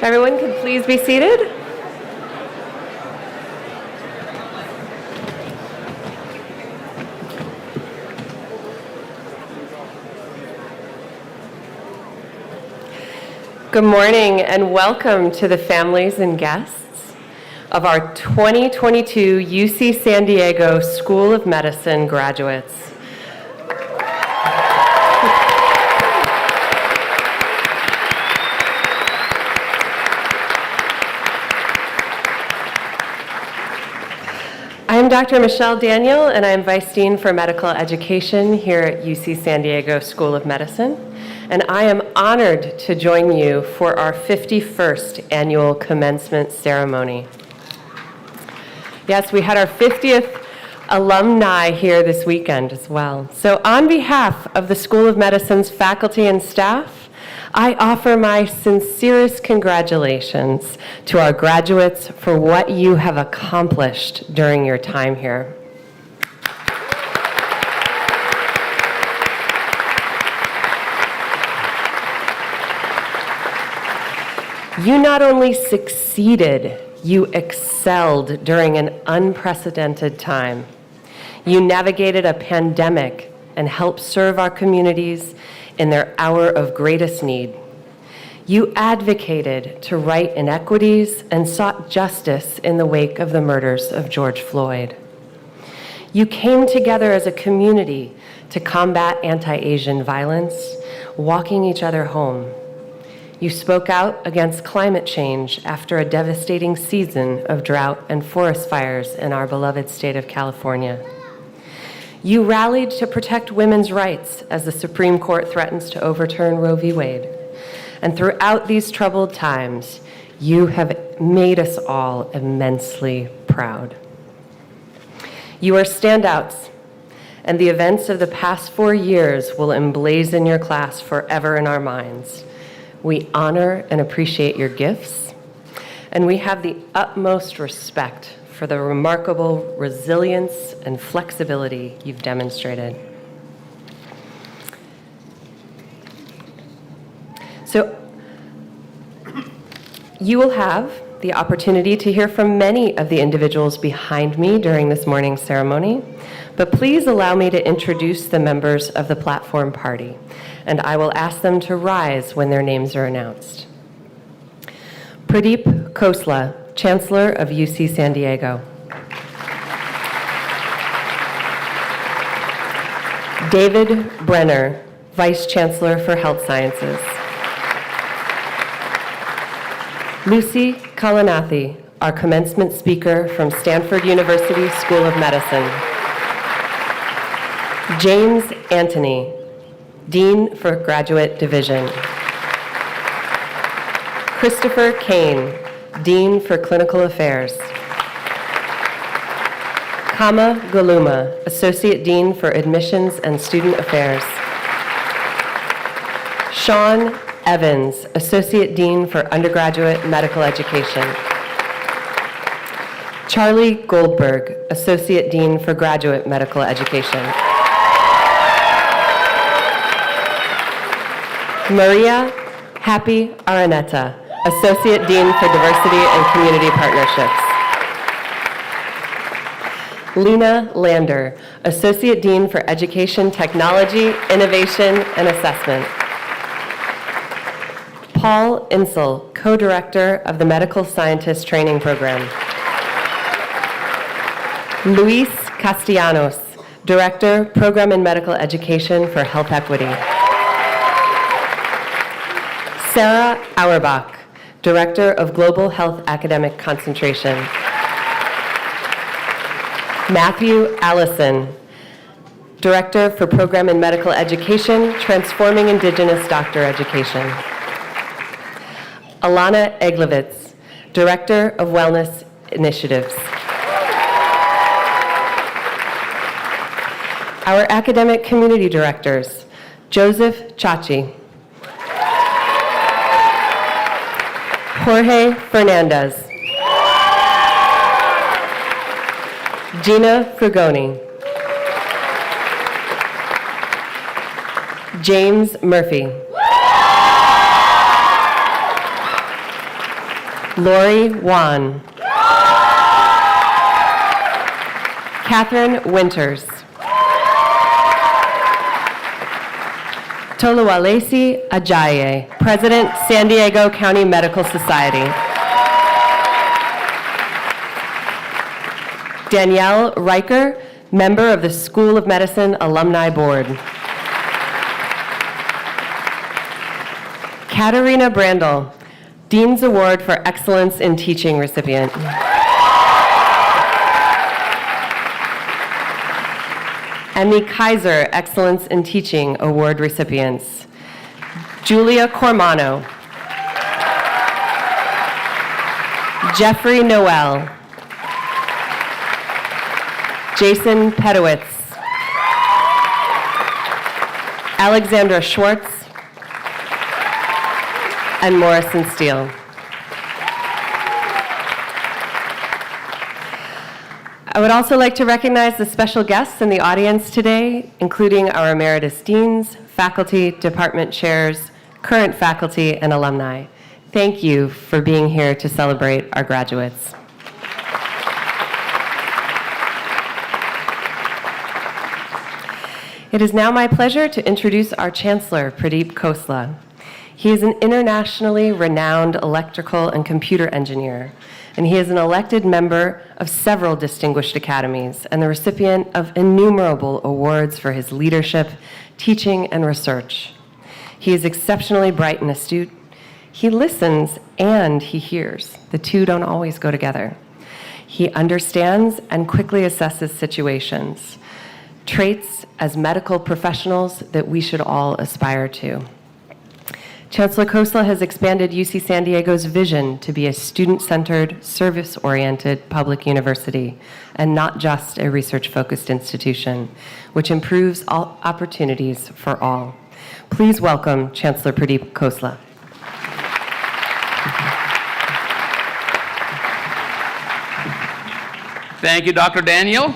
Everyone could please be seated. Good morning and welcome to the families and guests of our 2022 UC San Diego School of Medicine graduates. I'm Dr. Michelle Daniel, and I'm Vice Dean for Medical Education here at UC San Diego School of Medicine, and I am honored to join you for our 51st annual commencement ceremony. Yes, we had our 50th alumni here this weekend as well. So on behalf of the School of Medicine's faculty and staff, I offer my sincerest congratulations to our graduates for what you have accomplished during your time here. You not only succeeded, you excelled during an unprecedented time. You navigated a pandemic and helped serve our communities in their hour of greatest need. You advocated to right inequities and sought justice in the wake of the murders of George Floyd. You came together as a community to combat anti-Asian violence, walking each other home. You spoke out against climate change after a devastating season of drought and forest fires in our beloved state of California. You rallied to protect women's rights as the Supreme Court threatens to overturn Roe v. Wade. And throughout these troubled times, you have made us all immensely proud. You are standouts, and the events of the past 4 years will emblazon your class forever in our minds. We honor and appreciate your gifts, and we have the utmost respect for the remarkable resilience and flexibility you've demonstrated. So, you will have the opportunity to hear from many of the individuals behind me during this morning's ceremony, but please allow me to introduce the members of the platform party, and I will ask them to rise when their names are announced. Pradeep Khosla, Chancellor of UC San Diego. David Brenner, Vice Chancellor for Health Sciences. Lucy Kalanathi, our commencement speaker from Stanford University School of Medicine. James Antony, Dean for Graduate Division. Christopher Kane, Dean for Clinical Affairs. Kama Galuma, Associate Dean for Admissions and Student Affairs. Sean Evans, Associate Dean for Undergraduate Medical Education. Charlie Goldberg, Associate Dean for Graduate Medical Education. Maria Happy Araneta, Associate Dean for Diversity and Community Partnerships. Lena Lander, Associate Dean for Education, Technology, Innovation, and Assessment. Paul Insel, Co-Director of the Medical Scientist Training Program. Luis Castellanos, Director, Program in Medical Education for Health Equity. Sarah Auerbach, Director of Global Health Academic Concentration. Matthew Allison, Director for Program in Medical Education, Transforming Indigenous Doctor Education. Alana Eglovitz, Director of Wellness Initiatives. Our academic community directors, Joseph Chachi, Jorge Fernandez, Gina Frugoni, James Murphy, Lori Wan. Catherine Winters. Toluwalesi Ajayi, President, San Diego County Medical Society. Danielle Riker, member of the School of Medicine Alumni Board. Katarina Brandel, Dean's Award for Excellence in Teaching recipient. And the Kaiser Excellence in Teaching Award recipients. Julia Cormano. Jeffrey Noel. Jason Pedowitz. Alexandra Schwartz. And Morrison Steele. I would also like to recognize the special guests in the audience today, including our emeritus deans, faculty, department chairs, current faculty, and alumni. Thank you for being here to celebrate our graduates. It is now my pleasure to introduce our Chancellor, Pradeep Khosla. He is an internationally renowned electrical and computer engineer, and he is an elected member of several distinguished academies and the recipient of innumerable awards for his leadership, teaching, and research. He is exceptionally bright and astute. He listens and he hears. The two don't always go together. He understands and quickly assesses situations, traits as medical professionals that we should all aspire to. Chancellor Khosla has expanded UC San Diego's vision to be a student-centered, service-oriented public university, and not just a research-focused institution, which improves all opportunities for all. Please welcome Chancellor Pradeep Khosla. Thank you, Dr. Daniel.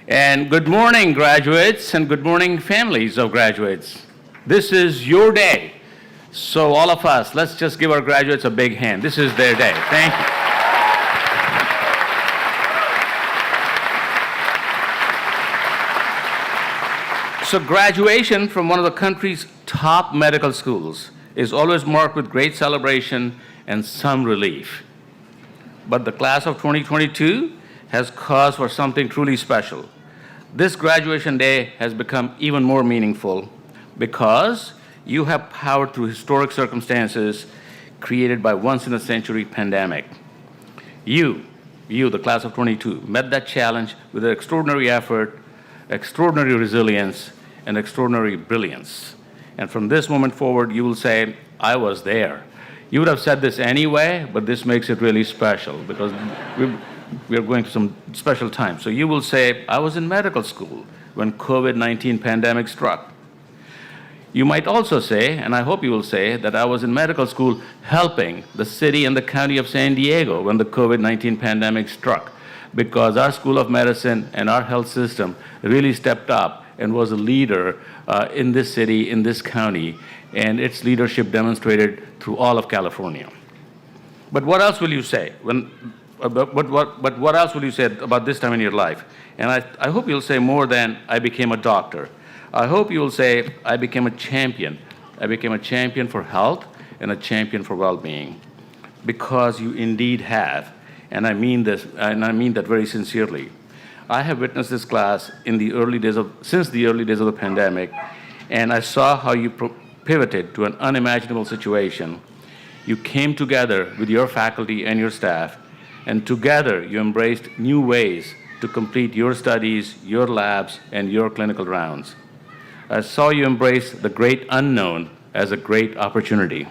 And good morning, graduates, and good morning, families of graduates. This is your day. So all of us, let's just give our graduates a big hand. This is their day. Thank you. So graduation from one of the country's top medical schools is always marked with great celebration and some relief. But the class of 2022 has cause for something truly special. This graduation day has become even more meaningful because you have powered through historic circumstances created by once-in-a-century pandemic. You, the class of 22, met that challenge with an extraordinary effort, extraordinary resilience, and extraordinary brilliance. And from this moment forward, you will say, I was there. You would have said this anyway, but this makes it really special because we are going through some special times. So you will say, I was in medical school when COVID-19 pandemic struck. You might also say, and I hope you will say, that I was in medical school helping the city and the county of San Diego when the COVID-19 pandemic struck, because our School of Medicine and our health system really stepped up and was a leader in this city, in this county, and its leadership demonstrated through all of California. But what else will you say? But what else will you say about this time in your life? And I hope you'll say more than I became a doctor. I hope you will say, I became a champion. I became a champion for health and a champion for well-being. Because you indeed have, and I mean this, and I mean that very sincerely. I have witnessed this class since the early days of the pandemic, and I saw how you pivoted to an unimaginable situation. You came together with your faculty and your staff, and together you embraced new ways to complete your studies, your labs, and your clinical rounds. I saw you embrace the great unknown as a great opportunity,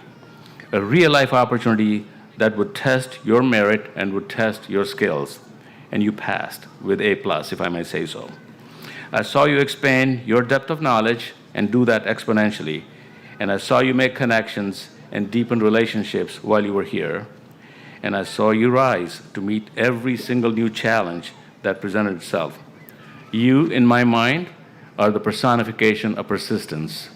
a real-life opportunity that would test your merit and would test your skills. And you passed with A+, if I may say so. I saw you expand your depth of knowledge and do that exponentially. And I saw you make connections and deepen relationships while you were here. And I saw you rise to meet every single new challenge that presented itself. You, in my mind, are the personification of persistence.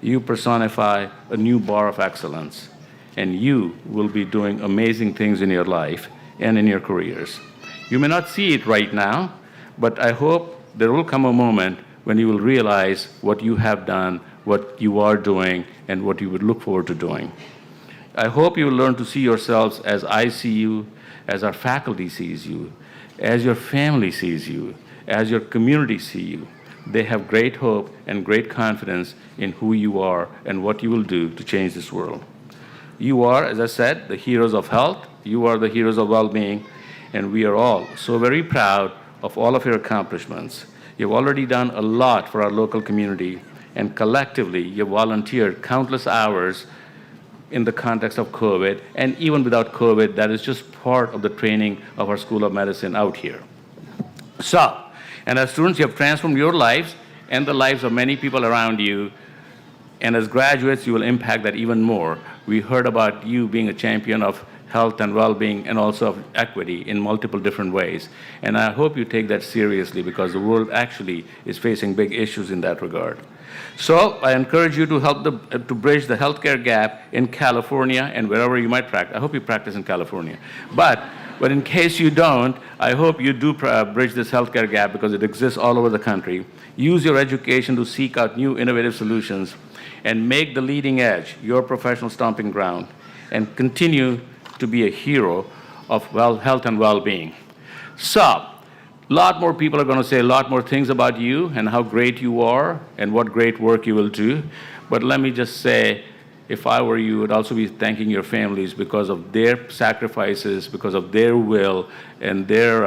You personify a new bar of excellence. and you will be doing amazing things in your life and in your careers. You may not see it right now, but I hope there will come a moment when you will realize what you have done, what you are doing, and what you would look forward to doing. I hope you will learn to see yourselves as I see you, as our faculty sees you, as your family sees you, as your community see you. They have great hope and great confidence in who you are and what you will do to change this world. You are, as I said, the heroes of health. You are the heroes of well-being, and we are all so very proud of all of your accomplishments. You've already done a lot for our local community, and collectively, you've volunteered countless hours in the context of COVID, and even without COVID, that is just part of the training of our School of Medicine out here. So, and as students, you have transformed your lives and the lives of many people around you, and as graduates, you will impact that even more. We heard about you being a champion of health and well-being and also of equity in multiple different ways. And I hope you take that seriously because the world actually is facing big issues in that regard. So I encourage you to help to bridge the healthcare gap in California and wherever you might practice. I hope you practice in California. But in case you don't, I hope you do bridge this healthcare gap because it exists all over the country. Use your education to seek out new innovative solutions and make the leading edge your professional stomping ground and continue to be a hero of health and well-being. So, a lot more people are going to say a lot more things about you and how great you are and what great work you will do. But let me just say, if I were you, I'd also be thanking your families because of their sacrifices, because of their will and their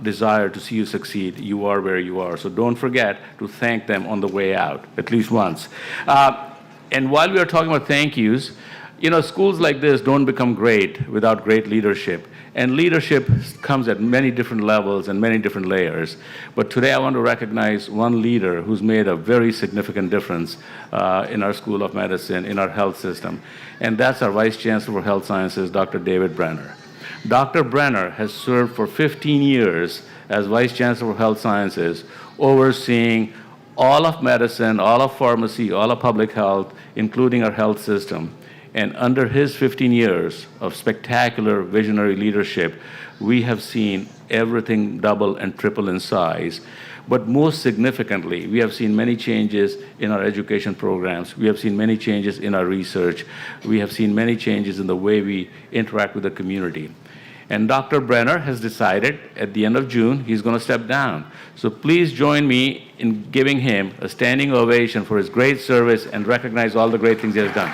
desire to see you succeed. You are where you are. So don't forget to thank them on the way out, at least once. And while we are talking about thank yous, you know, schools like this don't become great without great leadership. And leadership comes at many different levels and many different layers. But today I want to recognize one leader who's made a very significant difference in our School of Medicine, in our health system. And that's our Vice Chancellor for Health Sciences, Dr. David Brenner. Dr. Brenner has served for 15 years as Vice Chancellor for Health Sciences, overseeing all of medicine, all of pharmacy, all of public health, including our health system. And under his 15 years of spectacular visionary leadership, we have seen everything double and triple in size. But most significantly, we have seen many changes in our education programs. We have seen many changes in our research. We have seen many changes in the way we interact with the community. And Dr. Brenner has decided at the end of June, he's going to step down. So please join me in giving him a standing ovation for his great service and recognize all the great things he has done.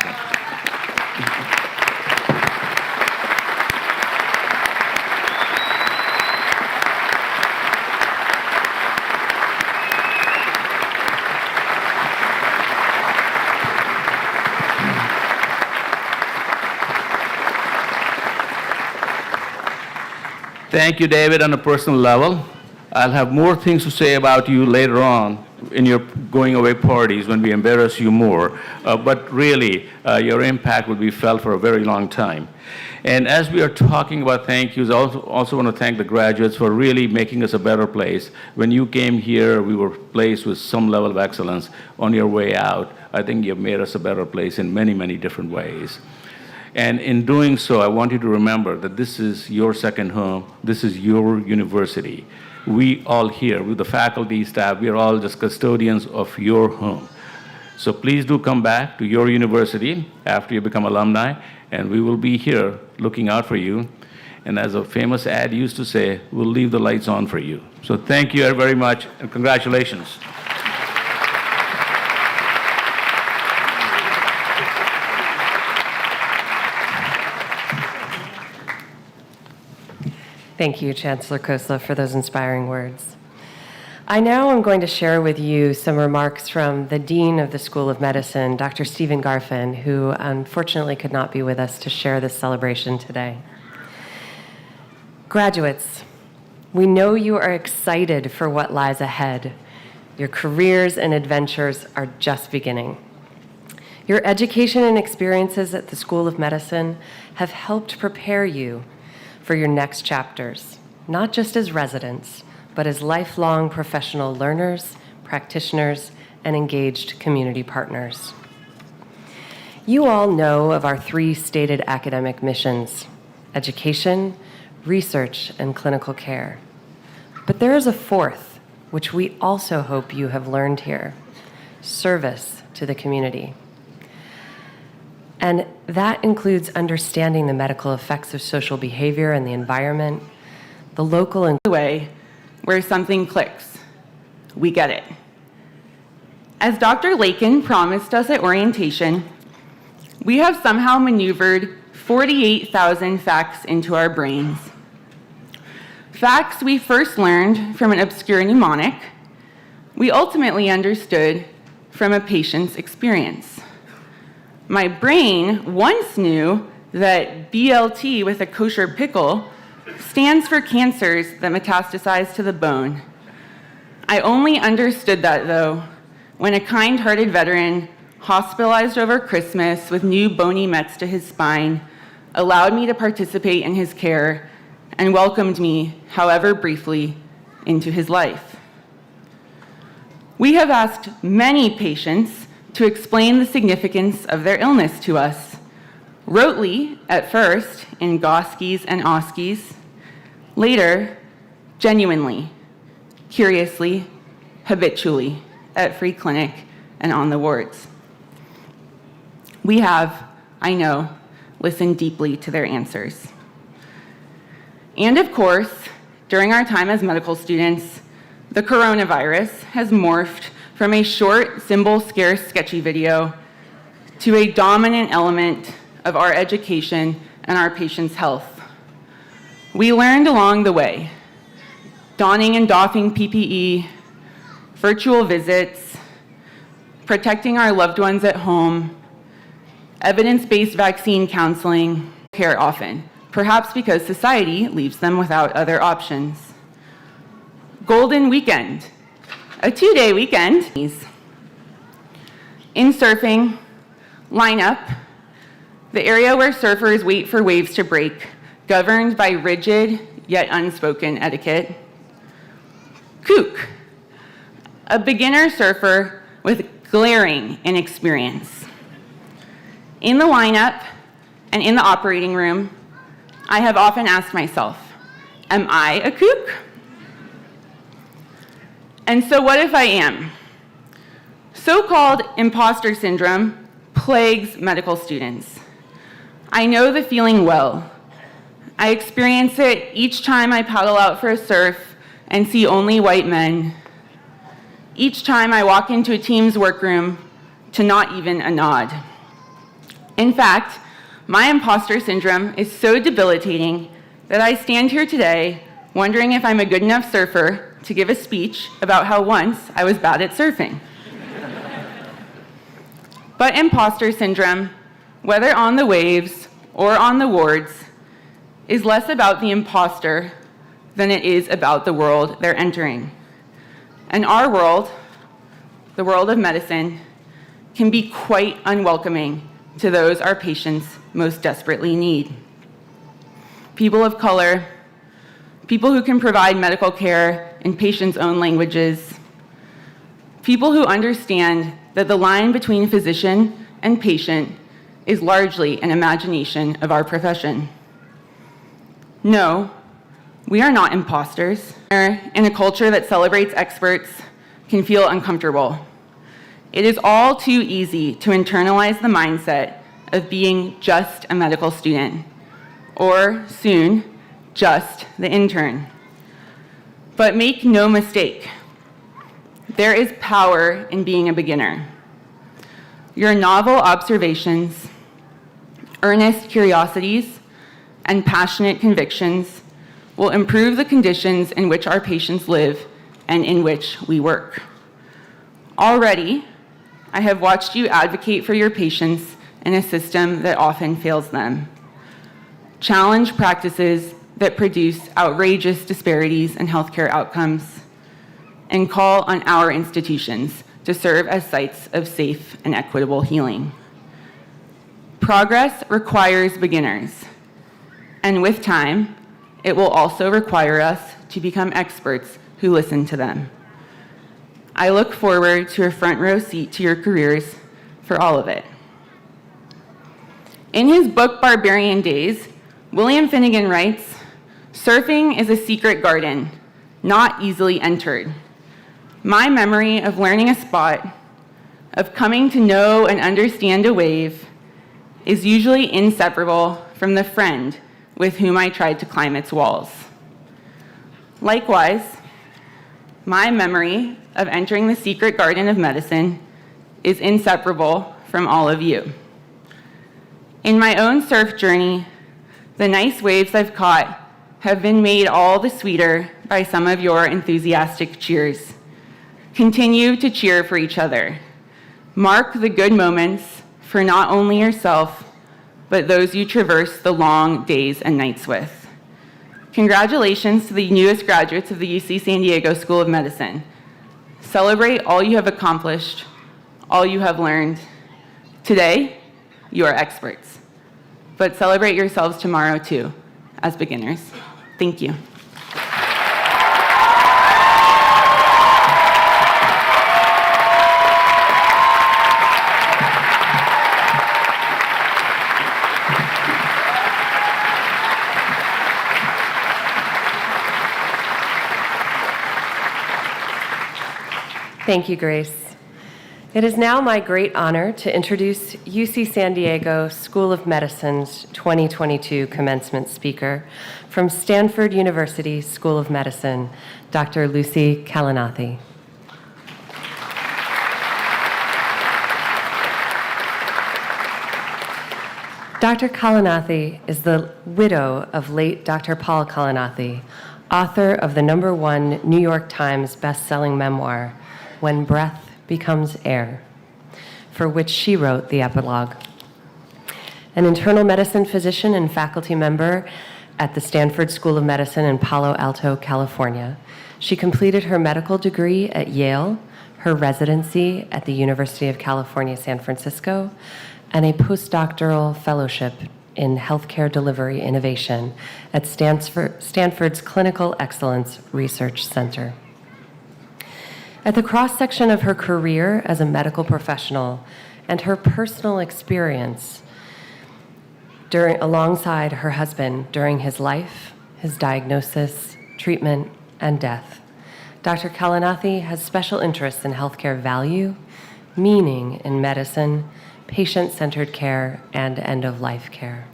Thank you, David, on a personal level. I'll have more things to say about you later on in your going away parties when we embarrass you more. But really, your impact will be felt for a very long time. And as we are talking about thank yous, I also want to thank the graduates for really making us a better place. When you came here, we were placed with some level of excellence. On your way out, I think you've made us a better place in many, many different ways. And in doing so, I want you to remember that this is your second home. This is your university. We all here, with the faculty, staff, we are all just custodians of your home. So please do come back to your university after you become alumni, and we will be here looking out for you. And as a famous ad used to say, we'll leave the lights on for you. So thank you very much, and congratulations. Thank you, Chancellor Khosla, for those inspiring words. I now am going to share with you some remarks from the Dean of the School of Medicine, Dr. Stephen Garfin, who unfortunately could not be with us to share this celebration today. Graduates, we know you are excited for what lies ahead. Your careers and adventures are just beginning. Your education and experiences at the School of Medicine have helped prepare you for your next chapters, not just as residents, but as lifelong professional learners, practitioners, and engaged community partners. You all know of our 3 stated academic missions: education, research, and clinical care. But there is a 4th, which we also hope you have learned here: service to the community. And that includes understanding the medical effects of social behavior and the environment, the local and way where something clicks. We get it. As Dr. Lakin promised us at orientation, we have somehow maneuvered 48,000 facts into our brains. Facts we first learned from an obscure mnemonic, we ultimately understood from a patient's experience. My brain once knew that BLT with a kosher pickle stands for cancers that metastasize to the bone. I only understood that, though, when a kind-hearted veteran hospitalized over Christmas with new bony mets to his spine allowed me to participate in his care and welcomed me, however briefly, into his life. We have asked many patients to explain the significance of their illness to us, rotely at first in Goskies and Oskies, later genuinely, curiously, habitually at free clinic and on the wards. We have, I know, listened deeply to their answers. And of course, during our time as medical students, the coronavirus has morphed from a short, symbol-scarce, sketchy video to a dominant element of our education and our patients' health. We learned along the way, donning and doffing PPE, virtual visits, protecting our loved ones at home, evidence-based vaccine counseling, care often, perhaps because society leaves them without other options. Golden weekend, a 2-day weekend. In surfing, lineup, the area where surfers wait for waves to break, governed by rigid yet unspoken etiquette. Kook, a beginner surfer with glaring inexperience. In the lineup and in the operating room, I have often asked myself, am I a kook? And so what if I am? So-called imposter syndrome plagues medical students. I know the feeling well. I experience it each time I paddle out for a surf and see only white men. Each time I walk into a team's workroom to not even a nod. In fact, my imposter syndrome is so debilitating that I stand here today wondering if I'm a good enough surfer to give a speech about how once I was bad at surfing. But imposter syndrome, whether on the waves or on the wards, is less about the imposter than it is about the world they're entering. And our world, the world of medicine, can be quite unwelcoming to those our patients most desperately need. People of color, people who can provide medical care in patients' own languages, people who understand that the line between physician and patient is largely an imagination of our profession. No, we are not imposters. In a culture that celebrates experts can feel uncomfortable. It is all too easy to internalize the mindset of being just a medical student, or soon, just the intern. But make no mistake, there is power in being a beginner. Your novel observations, earnest curiosities, and passionate convictions will improve the conditions in which our patients live and in which we work. Already, I have watched you advocate for your patients in a system that often fails them. Challenge practices that produce outrageous disparities in healthcare outcomes, and call on our institutions to serve as sites of safe and equitable healing. Progress requires beginners, and with time, it will also require us to become experts who listen to them. I look forward to a front row seat to your careers for all of it. In his book, Barbarian Days, William Finnegan writes, "Surfing is a secret garden, not easily entered. My memory of learning a spot, of coming to know and understand a wave, is usually inseparable from the friend with whom I tried to climb its walls." Likewise, my memory of entering the secret garden of medicine is inseparable from all of you. In my own surf journey, the nice waves I've caught have been made all the sweeter by some of your enthusiastic cheers. Continue to cheer for each other. Mark the good moments for not only yourself, but those you traverse the long days and nights with. Congratulations to the newest graduates of the UC San Diego School of Medicine. Celebrate all you have accomplished, all you have learned. Today, you are experts, but celebrate yourselves tomorrow too, as beginners. Thank you. Thank you, Grace. It is now my great honor to introduce UC San Diego School of Medicine's 2022 commencement speaker from Stanford University School of Medicine, Dr. Lucy Kalanathi. Dr. Kalanathi is the widow of late Dr. Paul Kalanathi, author of the #1 New York Times best-selling memoir, When Breath Becomes Air, for which she wrote the epilogue. An internal medicine physician and faculty member at the Stanford School of Medicine in Palo Alto, California, she completed her medical degree at Yale, her residency at the University of California, San Francisco, and a postdoctoral fellowship in healthcare delivery innovation at Stanford's Clinical Excellence Research Center. At the cross-section of her career as a medical professional and her personal experience alongside her husband during his life, his diagnosis, treatment, and death, Dr. Kalanathi has special interests in healthcare value, meaning in medicine, patient-centered care, and end-of-life care.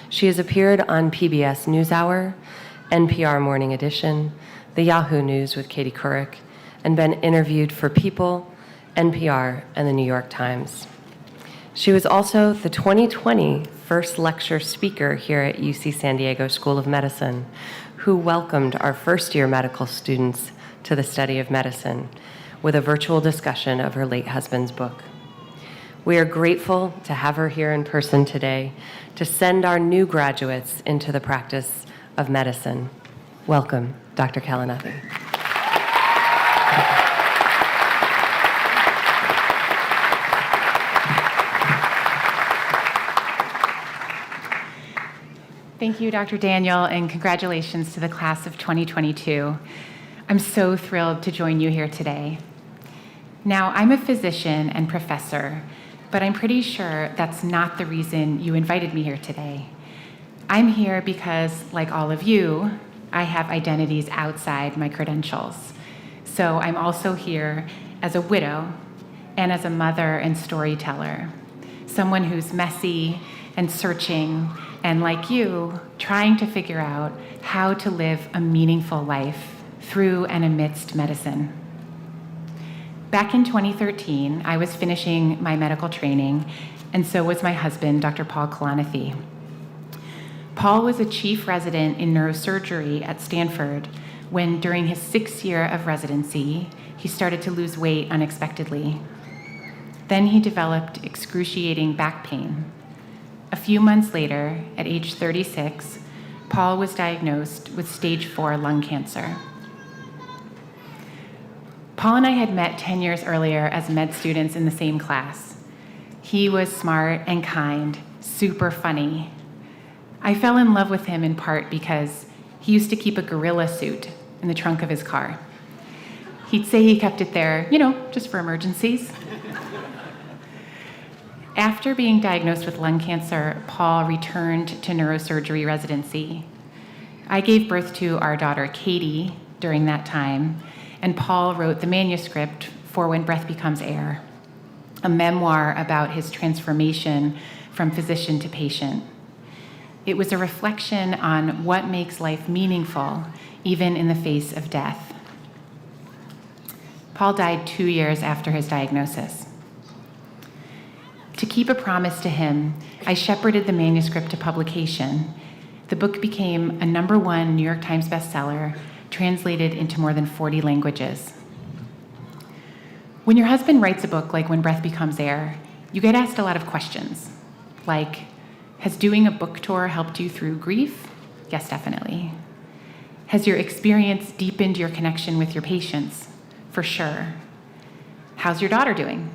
She has appeared on PBS NewsHour, NPR Morning Edition, the Yahoo News with Katie Couric, and been interviewed for People, NPR, and the New York Times. She was also the 2020 first lecture speaker here at UC San Diego School of Medicine, who welcomed our first-year medical students to the study of medicine with a virtual discussion of her late husband's book. We are grateful to have her here in person today to send our new graduates into the practice of medicine. Welcome, Dr. Kalanathi. Thank you, Dr. Daniel, and congratulations to the class of 2022. I'm so thrilled to join you here today. Now, I'm a physician and professor, but I'm pretty sure that's not the reason you invited me here today. I'm here because, like all of you, I have identities outside my credentials. So I'm also here as a widow and as a mother and storyteller, someone who's messy and searching, and like you, trying to figure out how to live a meaningful life through and amidst medicine. Back in 2013, I was finishing my medical training, and so was my husband, Dr. Paul Kalanathi. Paul was a chief resident in neurosurgery at Stanford when, during his 6th year of residency, he started to lose weight unexpectedly. Then he developed excruciating back pain. A few months later, at age 36, Paul was diagnosed with stage 4 lung cancer. Paul and I had met 10 years earlier as med students in the same class. He was smart and kind, super funny. I fell in love with him in part because he used to keep a gorilla suit in the trunk of his car. He'd say he kept it there, just for emergencies. After After being diagnosed with lung cancer, Paul returned to neurosurgery residency. I gave birth to our daughter, Katie, during that time, and Paul wrote the manuscript for When Breath Becomes Air, a memoir about his transformation from physician to patient. It was a reflection on what makes life meaningful, even in the face of death. Paul died 2 years after his diagnosis. To keep a promise to him, I shepherded the manuscript to publication. The book became a #1 New York Times bestseller, translated into more than 40 languages. When your husband writes a book like When Breath Becomes Air, you get asked a lot of questions, like, has doing a book tour helped you through grief? Yes, definitely. Has your experience deepened your connection with your patients? For sure. How's your daughter doing?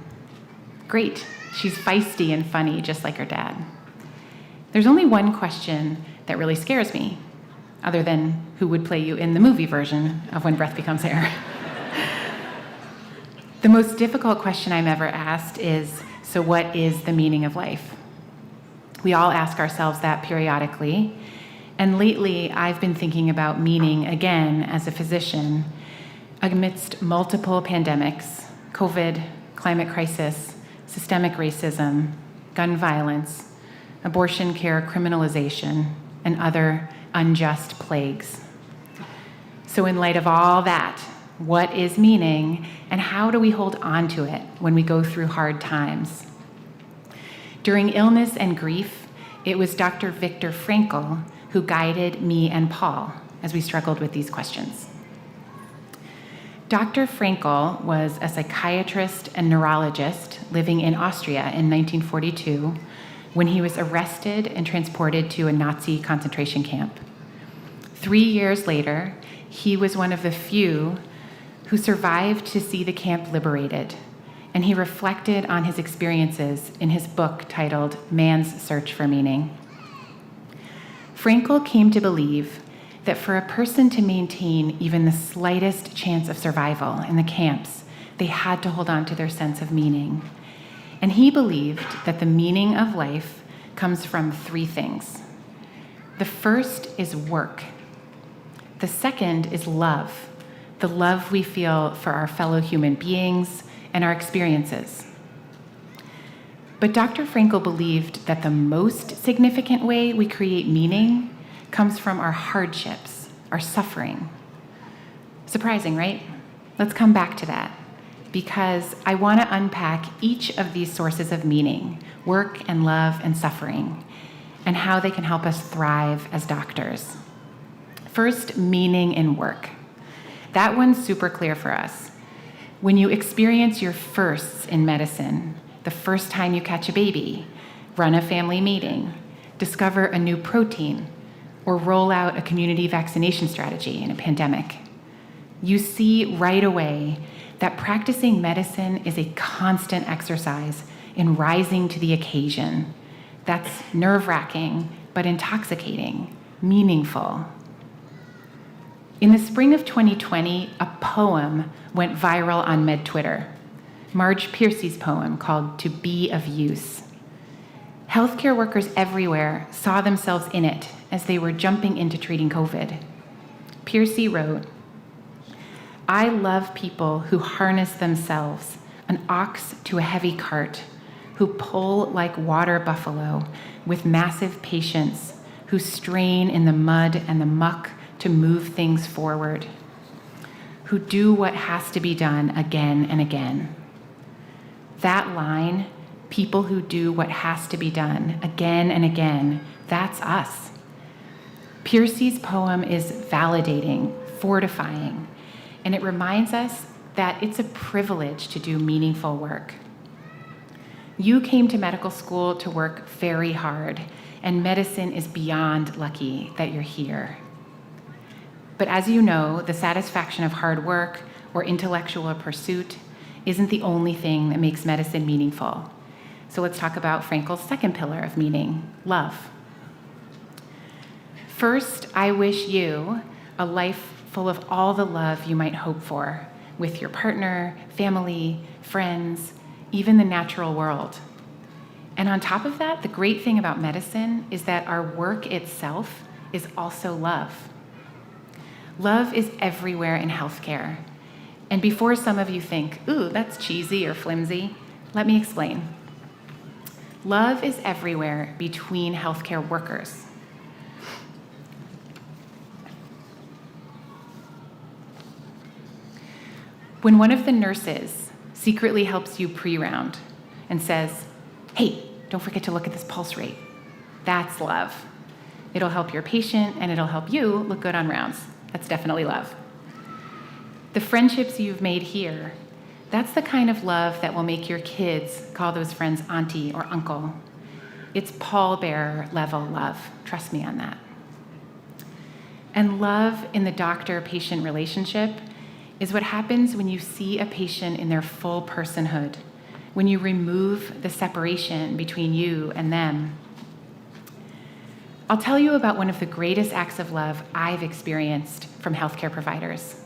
Great. She's feisty and funny, just like her dad. There's only one question that really scares me, other than who would play you in the movie version of When Breath Becomes Air. The most difficult question I'm ever asked is, so what is the meaning of life? We all ask ourselves that periodically, and lately I've been thinking about meaning again as a physician amidst multiple pandemics, COVID, climate crisis, systemic racism, gun violence, abortion care criminalization, and other unjust plagues. So in light of all that, what is meaning, and how do we hold on to it when we go through hard times? During illness and grief, it was Dr. Viktor Frankl who guided me and Paul as we struggled with these questions. Dr. Frankl was a psychiatrist and neurologist living in Austria in 1942 when he was arrested and transported to a Nazi concentration camp. 3 years later, he was one of the few who survived to see the camp liberated, and he reflected on his experiences in his book titled Man's Search for Meaning. Frankl came to believe that for a person to maintain even the slightest chance of survival in the camps, they had to hold on to their sense of meaning. And he believed that the meaning of life comes from 3 things. The first is work. The second is love, the love we feel for our fellow human beings and our experiences. But Dr. Frankl believed that the most significant way we create meaning comes from our hardships, our suffering. Surprising, right? Let's come back to that, because I want to unpack each of these sources of meaning, work and love and suffering, and how they can help us thrive as doctors. First, meaning in work. That one's super clear for us. When you experience your firsts in medicine, the first time you catch a baby, run a family meeting, discover a new protein, or roll out a community vaccination strategy in a pandemic, you see right away that practicing medicine is a constant exercise in rising to the occasion. That's nerve-wracking, but intoxicating, meaningful. In the spring of 2020, a poem went viral on Med Twitter, Marge Piercy's poem called To Be of Use. Healthcare workers everywhere saw themselves in it as they were jumping into treating COVID. Piercy wrote, I love people who harness themselves, an ox to a heavy cart, who pull like water buffalo with massive patience, who strain in the mud and the muck to move things forward, who do what has to be done again and again. That line, people who do what has to be done again and again, that's us. Piercy's poem is validating, fortifying, and it reminds us that it's a privilege to do meaningful work. You came to medical school to work very hard, and medicine is beyond lucky that you're here. But as you know, the satisfaction of hard work or intellectual pursuit isn't the only thing that makes medicine meaningful. So let's talk about Frankl's second pillar of meaning, love. First, I wish you a life full of all the love you might hope for with your partner, family, friends, even the natural world. And on top of that, the great thing about medicine is that our work itself is also love. Love is everywhere in healthcare. And before some of you think, ooh, that's cheesy or flimsy, let me explain. Love is everywhere between healthcare workers. When one of the nurses secretly helps you pre-round and says, hey, don't forget to look at this pulse rate, that's love. It'll help your patient and it'll help you look good on rounds. That's definitely love. The friendships you've made here, that's the kind of love that will make your kids call those friends auntie or uncle. It's pallbearer level love. Trust me on that. And love in the doctor-patient relationship is what happens when you see a patient in their full personhood, when you remove the separation between you and them. I'll tell you about one of the greatest acts of love I've experienced from healthcare providers.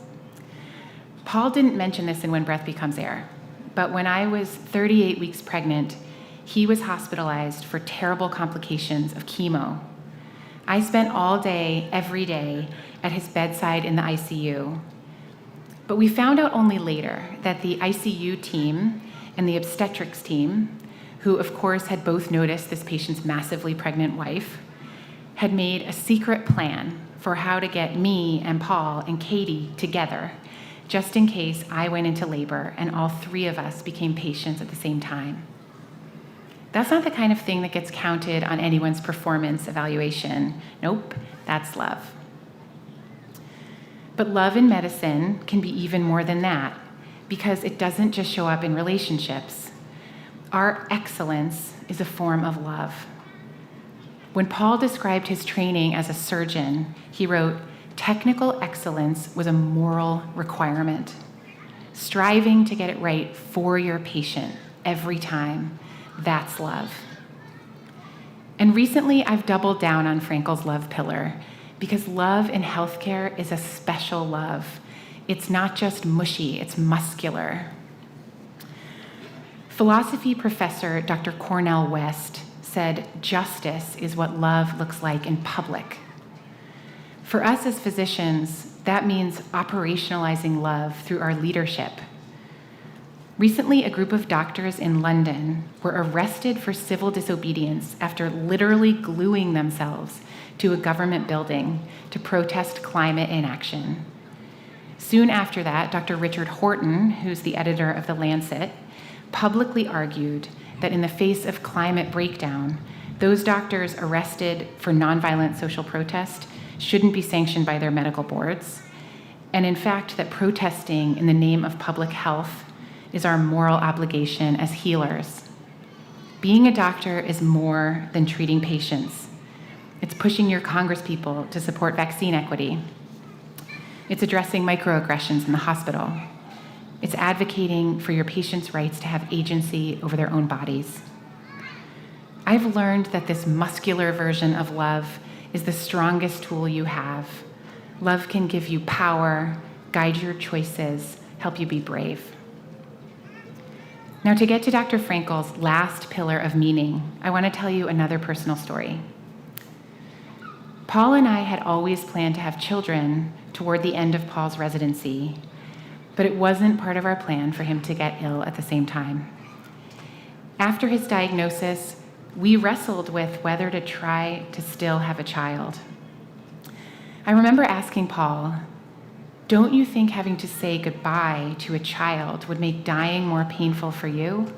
Paul didn't mention this in When Breath Becomes Air, but when I was 38 weeks pregnant, he was hospitalized for terrible complications of chemo. I spent all day, every day, at his bedside in the ICU. But we found out only later that the ICU team and the obstetrics team, who of course had both noticed this patient's massively pregnant wife, had made a secret plan for how to get me and Paul and Katie together, just in case I went into labor and all three of us became patients at the same time. That's not the kind of thing that gets counted on anyone's performance evaluation. Nope, that's love. But love in medicine can be even more than that, because it doesn't just show up in relationships. Our excellence is a form of love. When Paul described his training as a surgeon, he wrote, technical excellence was a moral requirement. Striving to get it right for your patient every time, that's love. And recently, I've doubled down on Frankel's love pillar, because love in healthcare is a special love. It's not just mushy, it's muscular. Philosophy professor Dr. Cornell West said, justice is what love looks like in public. For us as physicians, that means operationalizing love through our leadership. Recently, a group of doctors in London were arrested for civil disobedience after literally gluing themselves to a government building to protest climate inaction. Soon after that, Dr. Richard Horton, who's the editor of The Lancet, publicly argued that in the face of climate breakdown, those doctors arrested for nonviolent social protest shouldn't be sanctioned by their medical boards, and in fact, that protesting in the name of public health is our moral obligation as healers. Being a doctor is more than treating patients. It's pushing your congresspeople to support vaccine equity. It's addressing microaggressions in the hospital. It's advocating for your patients' rights to have agency over their own bodies. I've learned that this muscular version of love is the strongest tool you have. Love can give you power, guide your choices, help you be brave. Now, to get to Dr. Frankel's last pillar of meaning, I want to tell you another personal story. Paul and I had always planned to have children toward the end of Paul's residency, but it wasn't part of our plan for him to get ill at the same time. After his diagnosis, we wrestled with whether to try to still have a child. I remember asking Paul, don't you think having to say goodbye to a child would make dying more painful for you?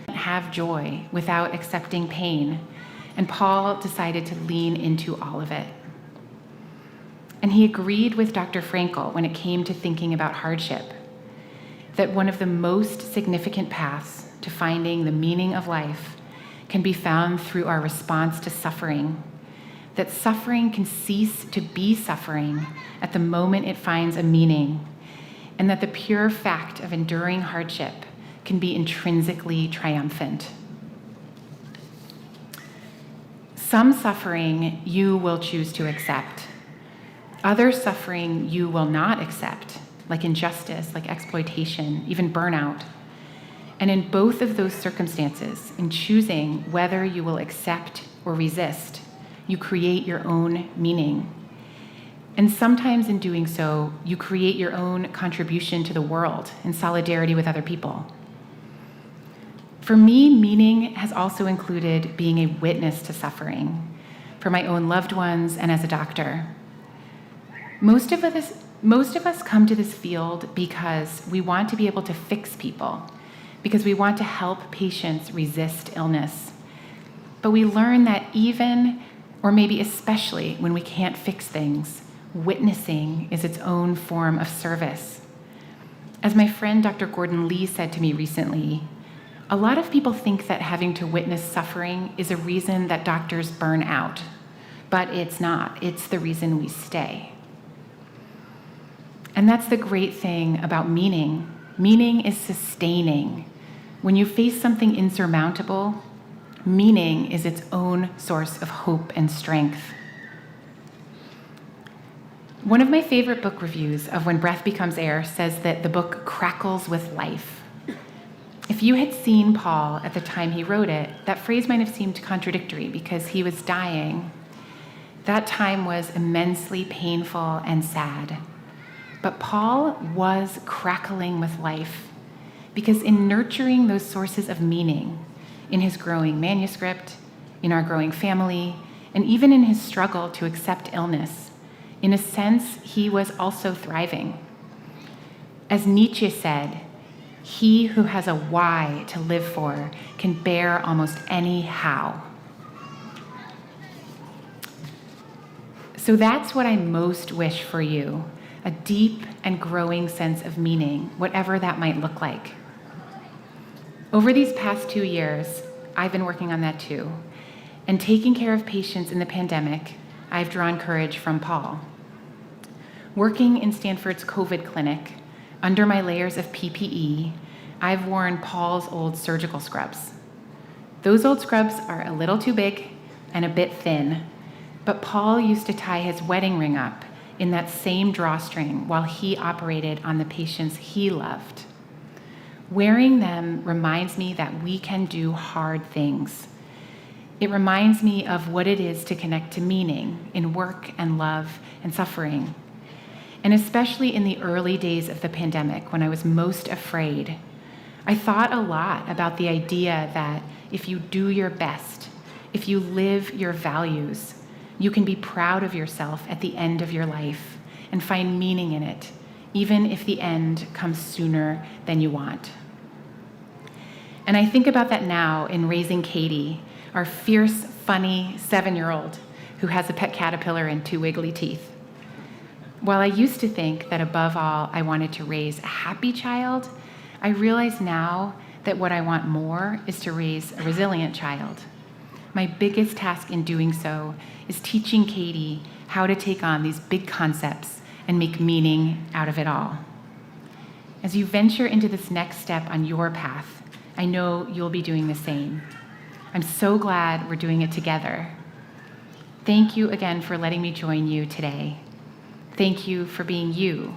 Have joy without accepting pain. And Paul decided to lean into all of it. And he agreed with Dr. Frankel when it came to thinking about hardship, that one of the most significant paths to finding the meaning of life can be found through our response to suffering, that suffering can cease to be suffering at the moment it finds a meaning, and that the pure fact of enduring hardship can be intrinsically triumphant. Some suffering you will choose to accept. Other suffering you will not accept, like injustice, like exploitation, even burnout. And in both of those circumstances, in choosing whether you will accept or resist, you create your own meaning. And sometimes in doing so, you create your own contribution to the world in solidarity with other people. For me, meaning has also included being a witness to suffering for my own loved ones and as a doctor. Most of us come to this field because we want to be able to fix people, because we want to help patients resist illness. But we learn that even, or maybe especially when we can't fix things, witnessing is its own form of service. As my friend Dr. Gordon Lee said to me recently, a lot of people think that having to witness suffering is a reason that doctors burn out, but it's not. It's the reason we stay. And that's the great thing about meaning. Meaning is sustaining. When you face something insurmountable, meaning is its own source of hope and strength. One of my favorite book reviews of When Breath Becomes Air says that the book crackles with life. If you had seen Paul at the time he wrote it, that phrase might have seemed contradictory because he was dying. That time was immensely painful and sad. But Paul was crackling with life because in nurturing those sources of meaning, in his growing manuscript, in our growing family, and even in his struggle to accept illness, in a sense, he was also thriving. As Nietzsche said, he who has a why to live for can bear almost any how. So that's what I most wish for you, a deep and growing sense of meaning, whatever that might look like. Over these past 2 years, I've been working on that too. And taking care of patients in the pandemic, I've drawn courage from Paul. Working in Stanford's COVID clinic, under my layers of PPE, I've worn Paul's old surgical scrubs. Those old scrubs are a little too big and a bit thin, but Paul used to tie his wedding ring up in that same drawstring while he operated on the patients he loved. Wearing them reminds me that we can do hard things. It reminds me of what it is to connect to meaning in work and love and suffering. And especially in the early days of the pandemic, when I was most afraid, I thought a lot about the idea that if you do your best, if you live your values, you can be proud of yourself at the end of your life and find meaning in it, even if the end comes sooner than you want. And I think about that now in raising Katie, our fierce, funny 7-year-old who has a pet caterpillar and 2 wiggly teeth. While I used to think that above all I wanted to raise a happy child, I realize now that what I want more is to raise a resilient child. My biggest task in doing so is teaching Katie how to take on these big concepts and make meaning out of it all. As you venture into this next step on your path, I know you'll be doing the same. I'm so glad we're doing it together. Thank you again for letting me join you today. Thank you for being you.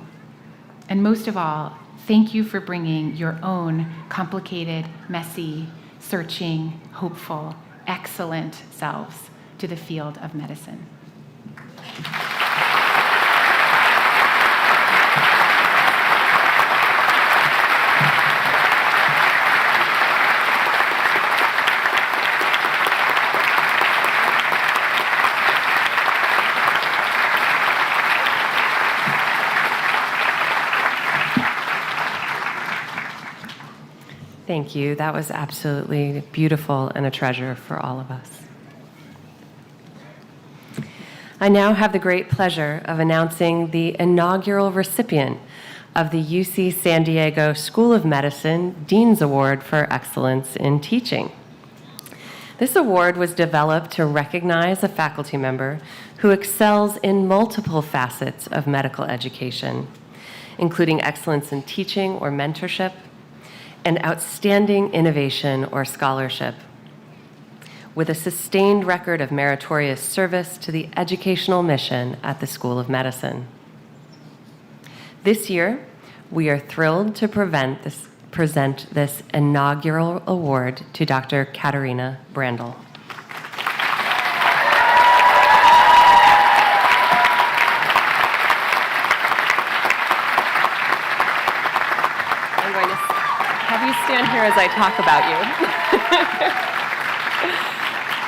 And most of all, thank you for bringing your own complicated, messy, searching, hopeful, excellent selves to the field of medicine. Thank you. That was absolutely beautiful and a treasure for all of us. I now have the great pleasure of announcing the inaugural recipient of the UC San Diego School of Medicine Dean's Award for Excellence in Teaching. This award was developed to recognize a faculty member who excels in multiple facets of medical education, including excellence in teaching or mentorship, and outstanding innovation or scholarship, with a sustained record of meritorious service to the educational mission at the School of Medicine. This year, we are thrilled to present present this inaugural award to Dr. Katarina Brandl. I'm going to have you stand here as I talk about you.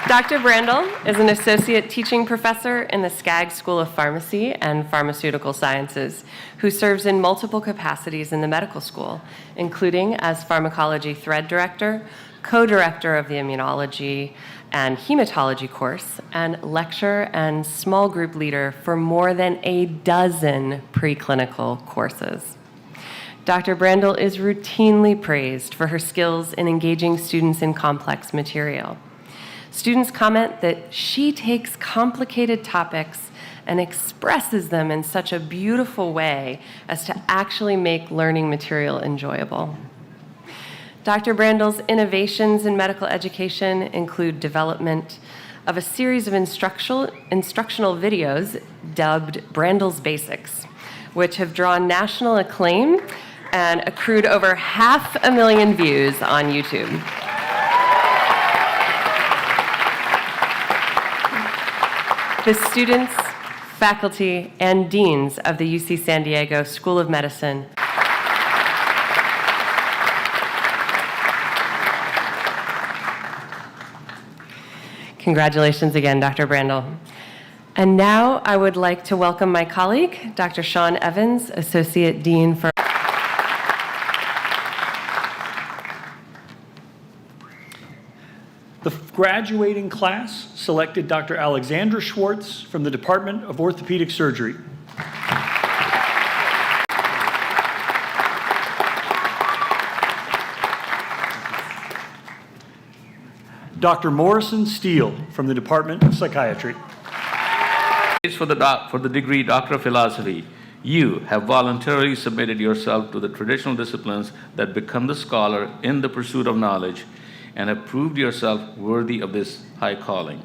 Dr. Brandl is an associate teaching professor in the Skaggs School of Pharmacy and Pharmaceutical Sciences, who serves in multiple capacities in the medical school, including as pharmacology thread director, co-director of the immunology and hematology course, and lecturer and small group leader for more than a dozen preclinical courses. Dr. Brandl is routinely praised for her skills in engaging students in complex material. Students comment that she takes complicated topics and expresses them in such a beautiful way as to actually make learning material enjoyable. Dr. Brandl's innovations in medical education include development of a series of instructional videos dubbed Brandl's Basics, which have drawn national acclaim and accrued over 500,000 views on YouTube. The students, faculty, and deans of the UC San Diego School of Medicine Congratulations again, Dr. Brandl. And now I would like to welcome my colleague, Dr. Sean Evans, Associate Dean for The graduating class selected Dr. Alexandra Schwartz from the Department of Orthopedic Surgery. Dr. Morrison Steele from the Department of Psychiatry. For the degree Doctor of Philosophy, you have voluntarily submitted yourself to the traditional disciplines that become the scholar in the pursuit of knowledge, and have proved yourself worthy of this high calling.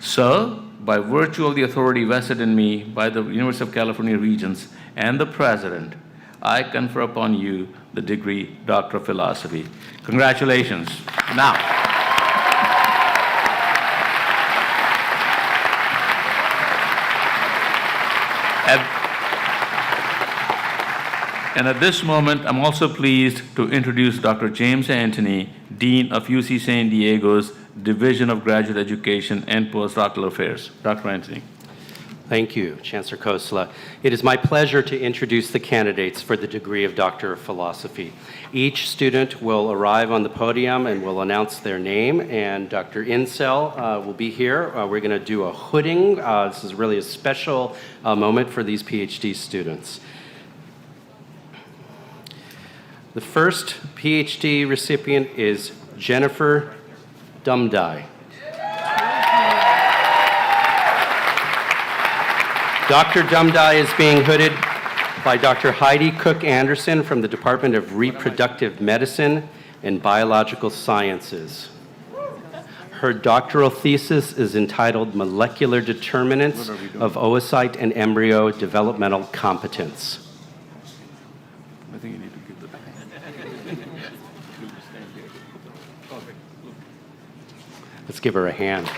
So, by virtue of the authority vested in me by the University of California Regents and the President, I confer upon you the degree Doctor of Philosophy. Congratulations. Now, and at this moment, I'm also pleased to introduce Dr. James Anthony, Dean of UC San Diego's Division of Graduate Education and Postdoctoral Affairs. Dr. Anthony. Thank you, Chancellor Kosla. It is my pleasure to introduce the candidates for the degree of Doctor of Philosophy. Each student will arrive on the podium and will announce their name, and Dr. Insel will be here. We're going to do a hooding. This is really a special moment for these PhD students. The first PhD recipient is Jennifer Dumdai. Dr. Dumdai is being hooded by Dr. Heidi Cook Anderson from the Department of Reproductive Medicine and Biological Sciences. Her doctoral thesis is entitled Molecular Determinants of Oocyte and Embryo Developmental Competence. I think you need to give the Let's give her a hand.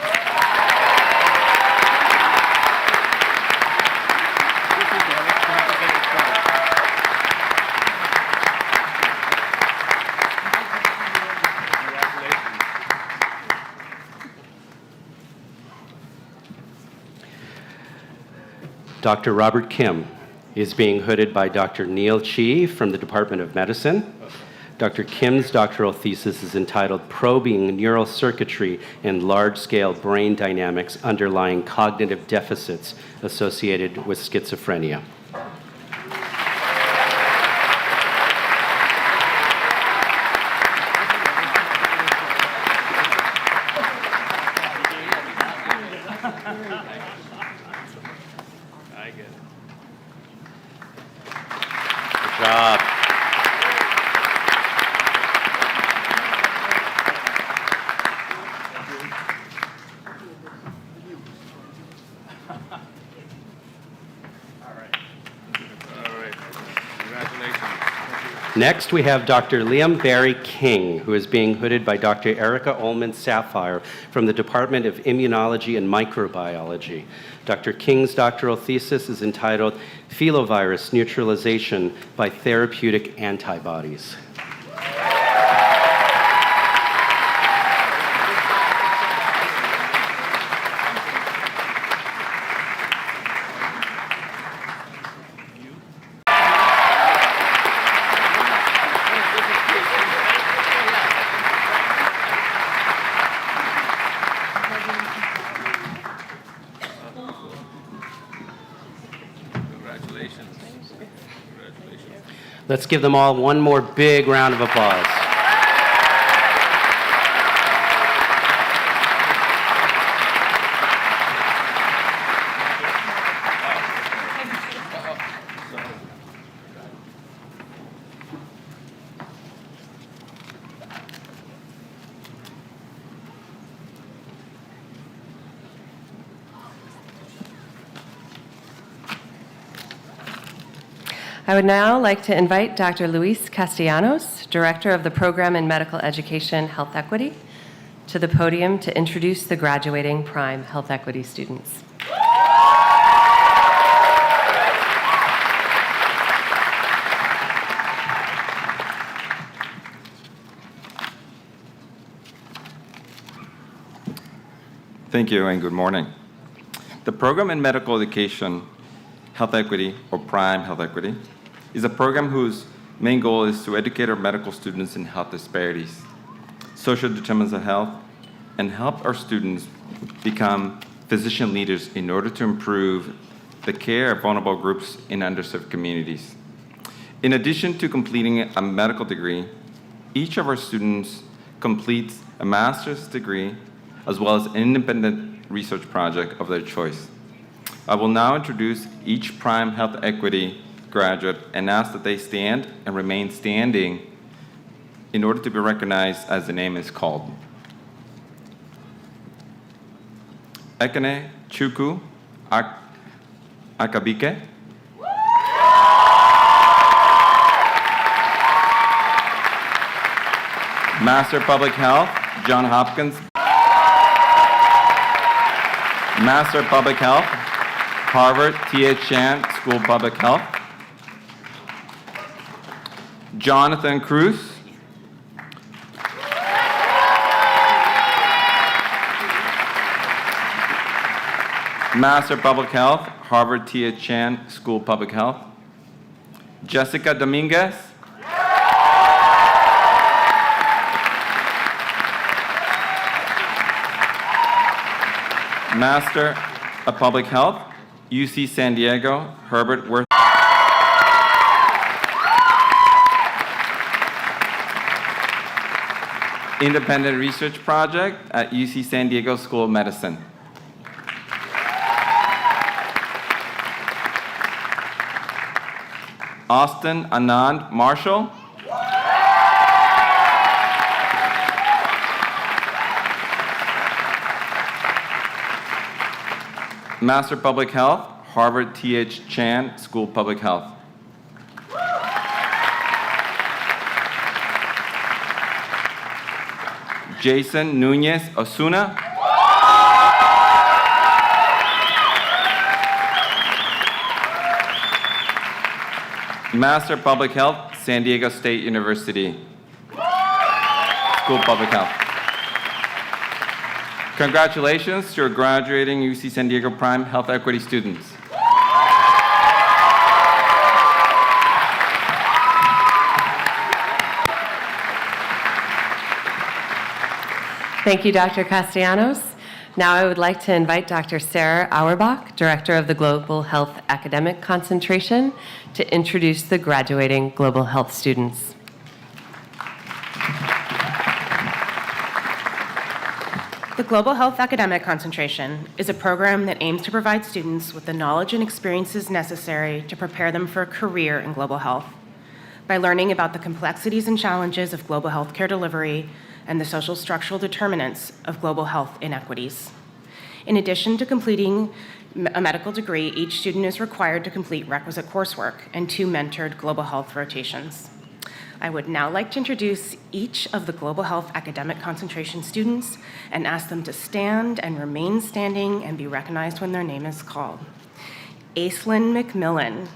Dr. Robert Kim is being hooded by Dr. Neil Chi from the Department of Medicine. Dr. Kim's doctoral thesis is entitled Probing Neural Circuitry in Large-Scale Brain Dynamics Underlying Cognitive Deficits Associated with Schizophrenia. Good job. All right. Congratulations. Next, we have Dr. Liam Barry King, who is being hooded by Dr. Erica Ullman Sapphire from the Department of Immunology and Microbiology. Dr. King's doctoral thesis is entitled Filovirus Neutralization by Therapeutic Antibodies. Congratulations. Let's give them all one more big round of applause. I would now like to invite Dr. Luis Castellanos, Director of the Program in Medical Education Health Equity, to the podium to introduce the graduating Prime Health Equity students. Thank you and good morning. The Program in Medical Education Health Equity, or Prime Health Equity, is a program whose main goal is to educate our medical students in health disparities, social determinants of health, and help our students become physician leaders in order to improve the care of vulnerable groups in underserved communities. In addition to completing a medical degree, each of our students completes a master's degree as well as an independent research project of their choice. I will now introduce each Prime Health Equity graduate and ask that they stand and remain standing in order to be recognized as the name is called. Ekene Chukwu Akabike. Master of Public Health, John Hopkins. Master of Public Health, Harvard T.H. Chan School of Public Health. Jonathan Cruz. Master of Public Health, Harvard T.H. Chan School of Public Health. Jessica Dominguez. Master of Public Health, UC San Diego, Herbert Worth. Independent Research Project at UC San Diego School of Medicine. Austin Anand Marshall. Master of Public Health, Harvard T.H. Chan School of Public Health. Jason Nunez Osuna. Master of Public Health, San Diego State University School of Public Health. Congratulations to your graduating UC San Diego Prime Health Equity students. Thank you, Dr. Castellanos. Now I would like to invite Dr. Sarah Auerbach, Director of the Global Health Academic Concentration, to introduce the graduating Global Health students. The Global Health Academic Concentration is a program that aims to provide students with the knowledge and experiences necessary to prepare them for a career in global health. By learning about the complexities and challenges of global health care delivery and the social structural determinants of global health inequities. In addition to completing a medical degree, each student is required to complete requisite coursework and 2 mentored global health rotations. I would now like to introduce each of the Global Health Academic Concentration students and ask them to stand and remain standing and be recognized when their name is called. Aislinn McMillan.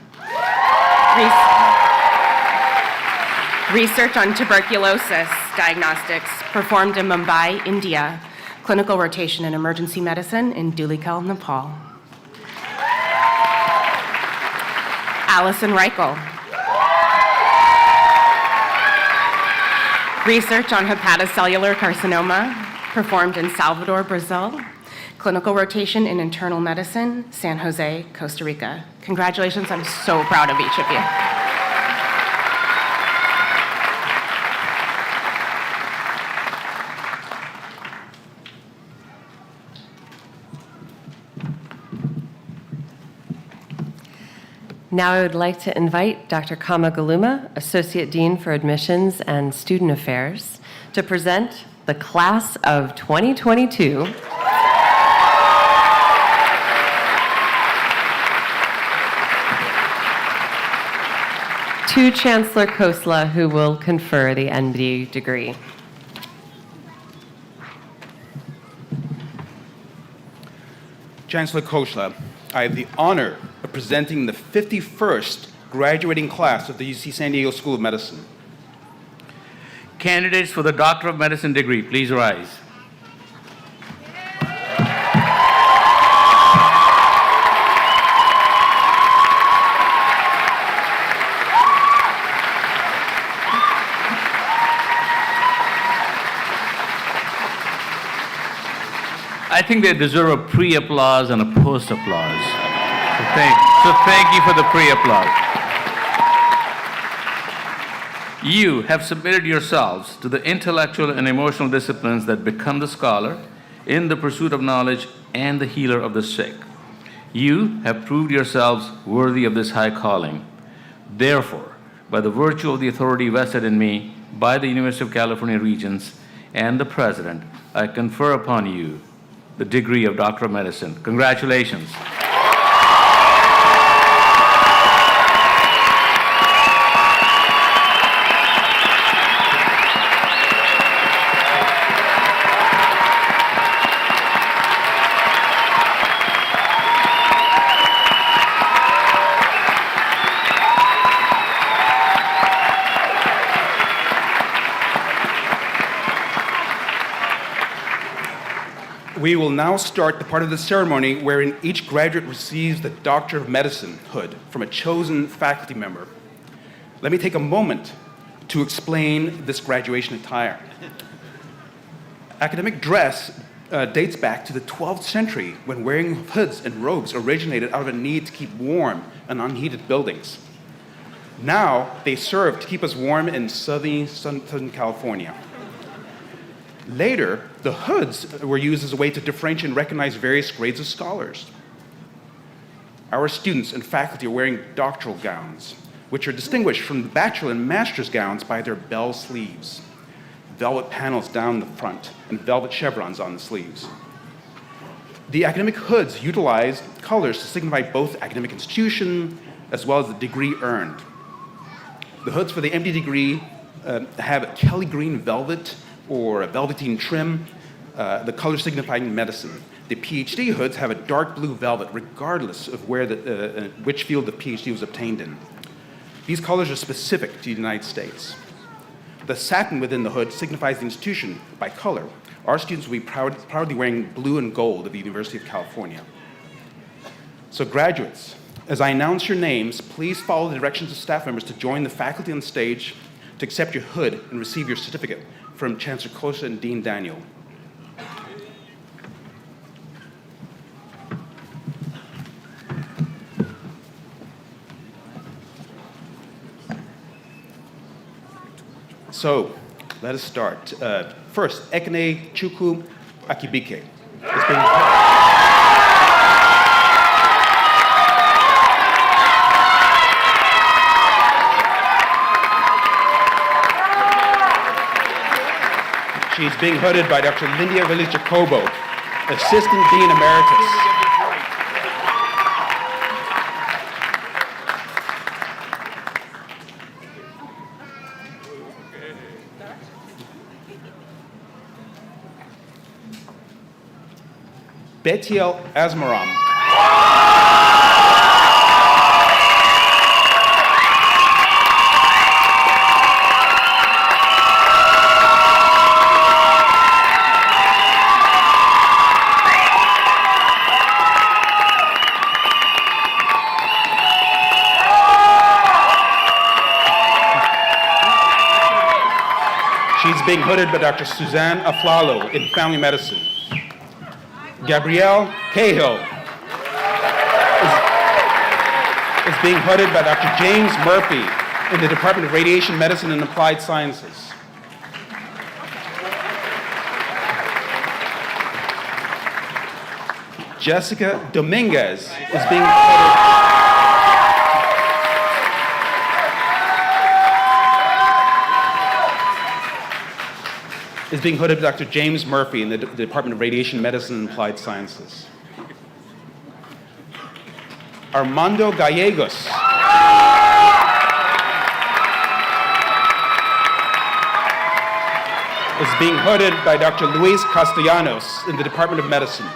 Research on tuberculosis diagnostics performed in Mumbai, India. Clinical rotation in emergency medicine in Dhulikhel, Nepal. Allison Reichel. Research on hepatocellular carcinoma performed in Salvador, Brazil. Clinical rotation in internal medicine, San Jose, Costa Rica. Congratulations, I'm so proud of each of you. Now I would like to invite Dr. Kama Galuma, Associate Dean for Admissions and Student Affairs, to present the class of 2022. To Chancellor Khosla, who will confer the MD degree. Chancellor Khosla, I have the honor of presenting the 51st graduating class of the UC San Diego School of Medicine. Candidates for the Doctor of Medicine degree, please rise. I think they deserve a pre-applause and a post-applause. So thank you for the pre-applause. You have submitted yourselves to the intellectual and emotional disciplines that become the scholar in the pursuit of knowledge and the healer of the sick. You have proved yourselves worthy of this high calling. Therefore, by the virtue of the authority vested in me by the University of California Regents and the President, I confer upon you the degree of Doctor of Medicine. Congratulations. We will now start the part of the ceremony wherein each graduate receives the Doctor of Medicine hood from a chosen faculty member. Let me take a moment to explain this graduation attire. Academic dress dates back to the 12th century when wearing hoods and robes originated out of a need to keep warm in unheated buildings. Now they serve to keep us warm in Southern California. Later, the hoods were used as a way to differentiate and recognize various grades of scholars. Our students and faculty are wearing doctoral gowns, which are distinguished from the bachelor and master's gowns by their bell sleeves, velvet panels down the front, and velvet chevrons on the sleeves. The academic hoods utilize colors to signify both academic institution as well as the degree earned. The hoods for the MD degree have Kelly green velvet or a velveteen trim, the color signifying medicine. The PhD hoods have a dark blue velvet, regardless of where which field the PhD was obtained in. These colors are specific to the United States. The satin within the hood signifies the institution by color. Our students will be proudly wearing blue and gold of the University of California. So graduates, as I announce your names, please follow the directions of staff members to join the faculty on the stage to accept your hood and receive your certificate from Chancellor Khosla and Dean Daniel. So, let us start. First, Ekene Chukwu Akibike. She's being hooded by Dr. Lindia Villas-Jacobo, Assistant Dean Emeritus. Betiel Asmaram. She's being hooded by Dr. Suzanne Aflalo in family medicine. Gabrielle Cahill is being hooded by Dr. James Murphy in the Department of Radiation Medicine and Applied Sciences. Jessica Dominguez is being hooded. Is being hooded by Dr. James Murphy in the Department of Radiation Medicine and Applied Sciences. Armando Gallegos is being hooded by Dr. Luis Castellanos in the Department of Medicine.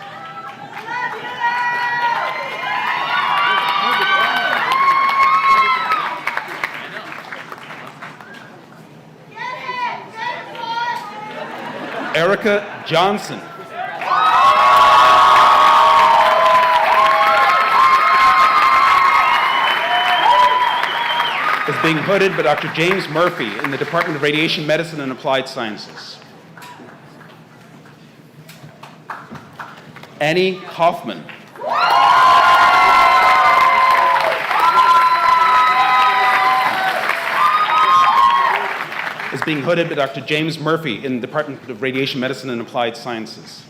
Erica Johnson is being hooded by Dr. James Murphy in the Department of Radiation Medicine and Applied Sciences. Annie Kaufman is being hooded by Dr. James Murphy in the Department of Radiation Medicine and Applied Sciences.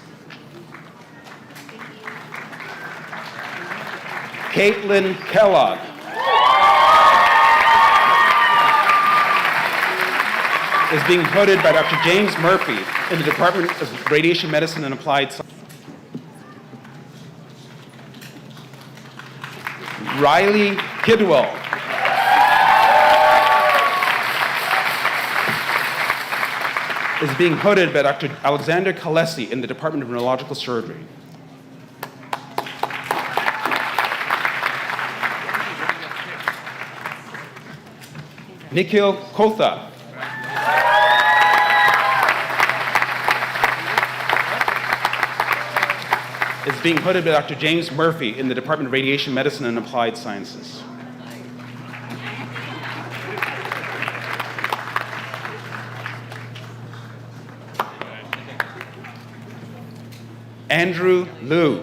Caitlin Kellogg is being hooded by Dr. James Murphy in the Department of Radiation Medicine and Applied Sciences. Riley Kidwell is being hooded by Dr. Alexander Kalesi in the Department of Neurological Surgery. Nikhil Kotha is being hooded by Dr. James Murphy in the Department of Radiation Medicine and Applied Sciences. Andrew Liu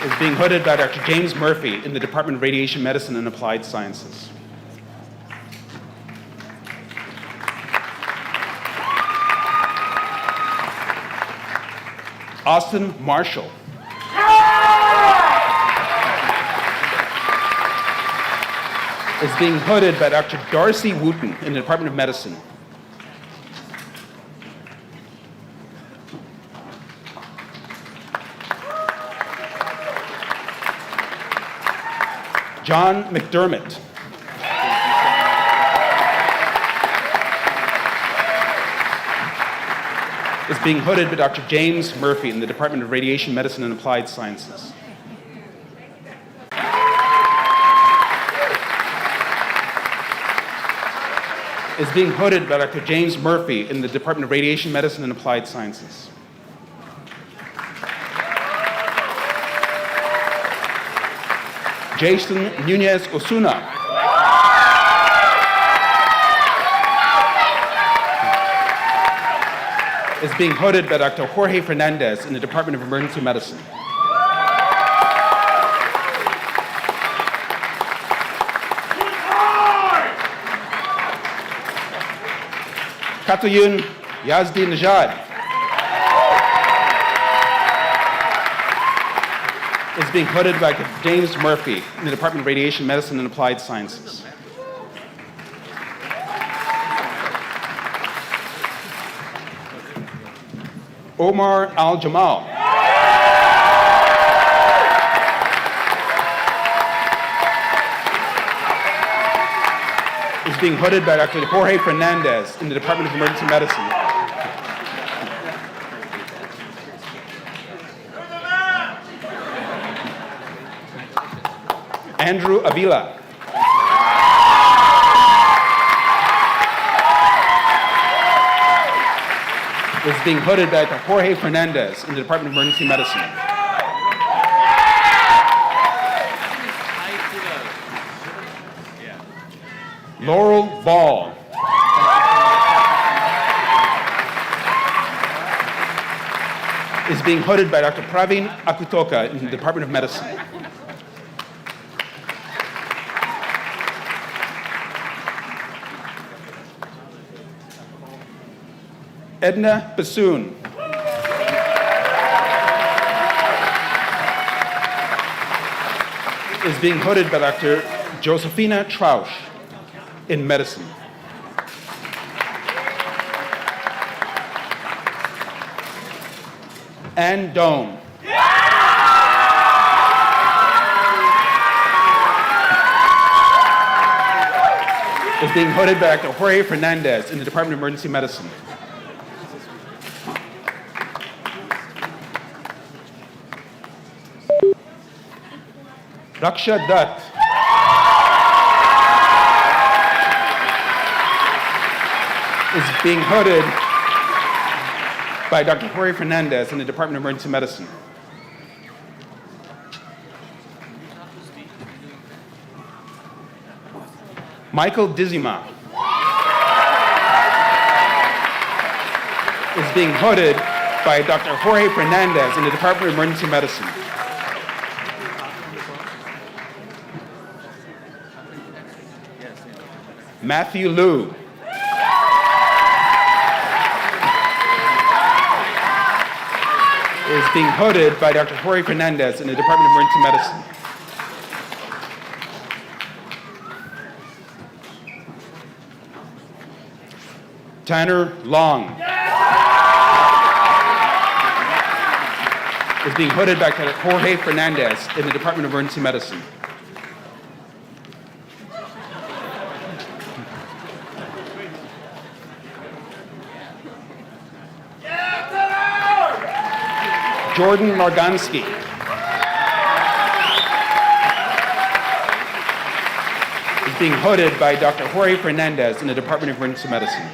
is being hooded by Dr. James Murphy in the Department of Radiation Medicine and Applied Sciences. Austin Marshall is being hooded by Dr. Darcy Wooten in the Department of Medicine. John McDermott is being hooded by Dr. James Murphy in the Department of Radiation Medicine and Applied Sciences. Is being hooded by Dr. James Murphy in the Department of Radiation Medicine and Applied Sciences. Jason Nunez Osuna is being hooded by Dr. Jorge Fernandez in the Department of Emergency Medicine. Katoyun Yazdi Najad is being hooded by James Murphy in the Department of Radiation Medicine and Applied Sciences. Omar Al-Jamal is being hooded by Dr. Jorge Fernandez in the Department of Emergency Medicine. Andrew Avila. Is being hooded by Dr. Jorge Fernandez in the Department of Emergency Medicine. Laurel Ball. Is being hooded by Dr. Praveen Akutoka in the Department of Medicine. Edna Bassoon. Is being hooded by Dr. Josefina Trausch in medicine. Ann Doan. Is being hooded by Dr. Jorge Fernandez in the Department of Emergency Medicine. Raksha Dutt. Is being hooded by Dr. Jorge Fernandez in the Department of Emergency Medicine. Michael Dizima is being hooded by Dr. Jorge Fernandez in the Department of Emergency Medicine. Matthew Liu. Is being hooded by Dr. Jorge Fernandez in the Department of Emergency Medicine. Tanner Long. Is being hooded by Dr. Jorge Fernandez in the Department of Emergency Medicine. Jordan Margansky. Is being hooded by Dr. Jorge Fernandez in the Department of Emergency Medicine.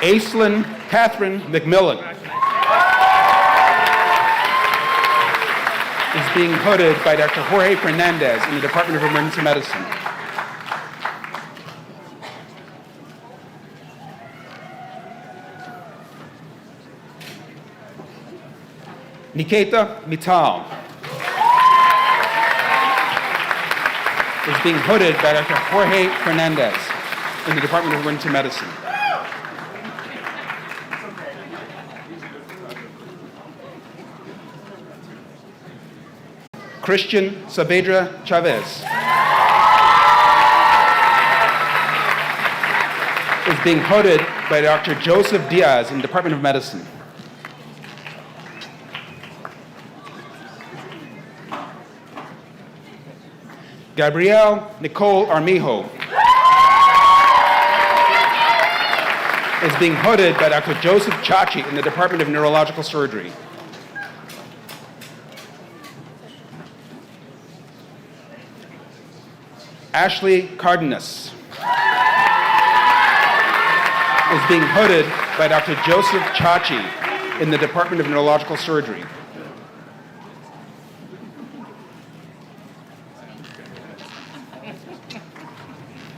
Aislinn Catherine McMillan. Is being hooded by Dr. Jorge Fernandez in the Department of Emergency Medicine. Niketa Mittal is being hooded by Dr. Jorge Fernandez in the Department of Emergency Medicine. Christian Saavedra Chavez is being hooded by Dr. Joseph Diaz in the Department of Medicine. Gabrielle Nicole Armijo is being hooded by Dr. Joseph Chachi in the Department of Neurological Surgery. Ashley Cardenas is being hooded by Dr. Joseph Chachi in the Department of Neurological Surgery.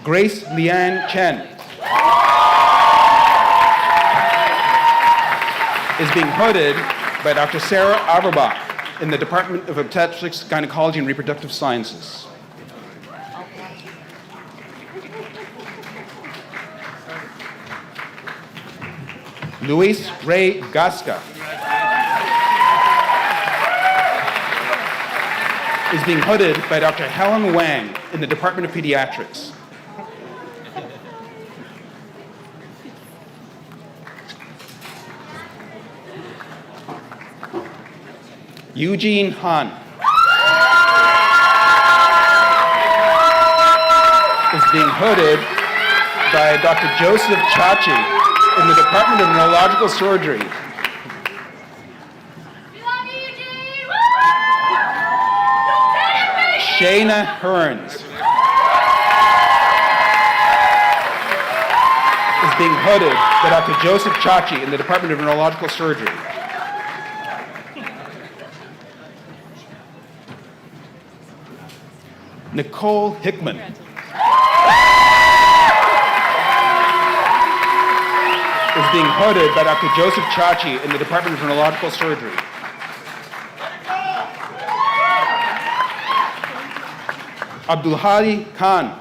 Grace Liane Chen is being hooded by Dr. Sarah Averbach in the Department of Obstetrics, Gynecology, and Reproductive Sciences. Luis Ray Gasca is being hooded by Dr. Helen Wang in the Department of Pediatrics. Eugene Han. Is being hooded by Dr. Joseph Chachi in the Department of Neurological Surgery. Shayna Hearns is being hooded by Dr. Joseph Chachi in the Department of Neurological Surgery. Nicole Hickman is being hooded by Dr. Joseph Chachi in the Department of Neurological Surgery. Abdulhadi Khan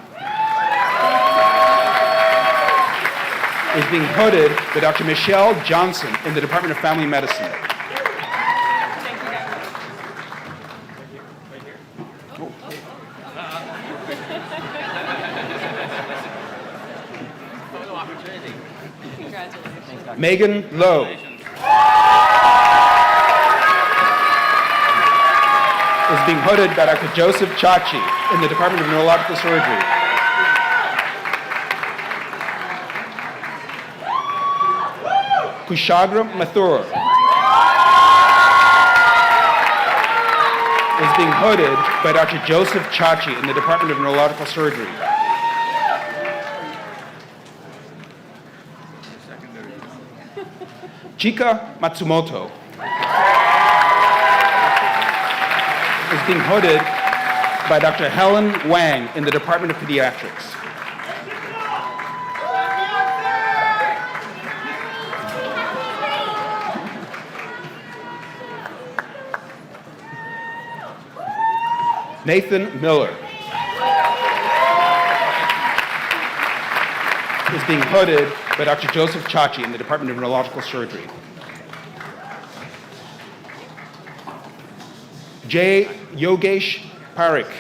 is being hooded by Dr. Michelle Johnson in the Department of Family Medicine. Megan Lowe is being hooded by Dr. Joseph Chachi in the Department of Neurological Surgery. Kushagra Mathur is being hooded by Dr. Joseph Chachi in the Department of Neurological Surgery. Chika Matsumoto is being hooded by Dr. Helen Wang in the Department of Pediatrics. Nathan Miller is being hooded by Dr. Joseph Chachi in the Department of Neurological Surgery. J. Yogesh Parikh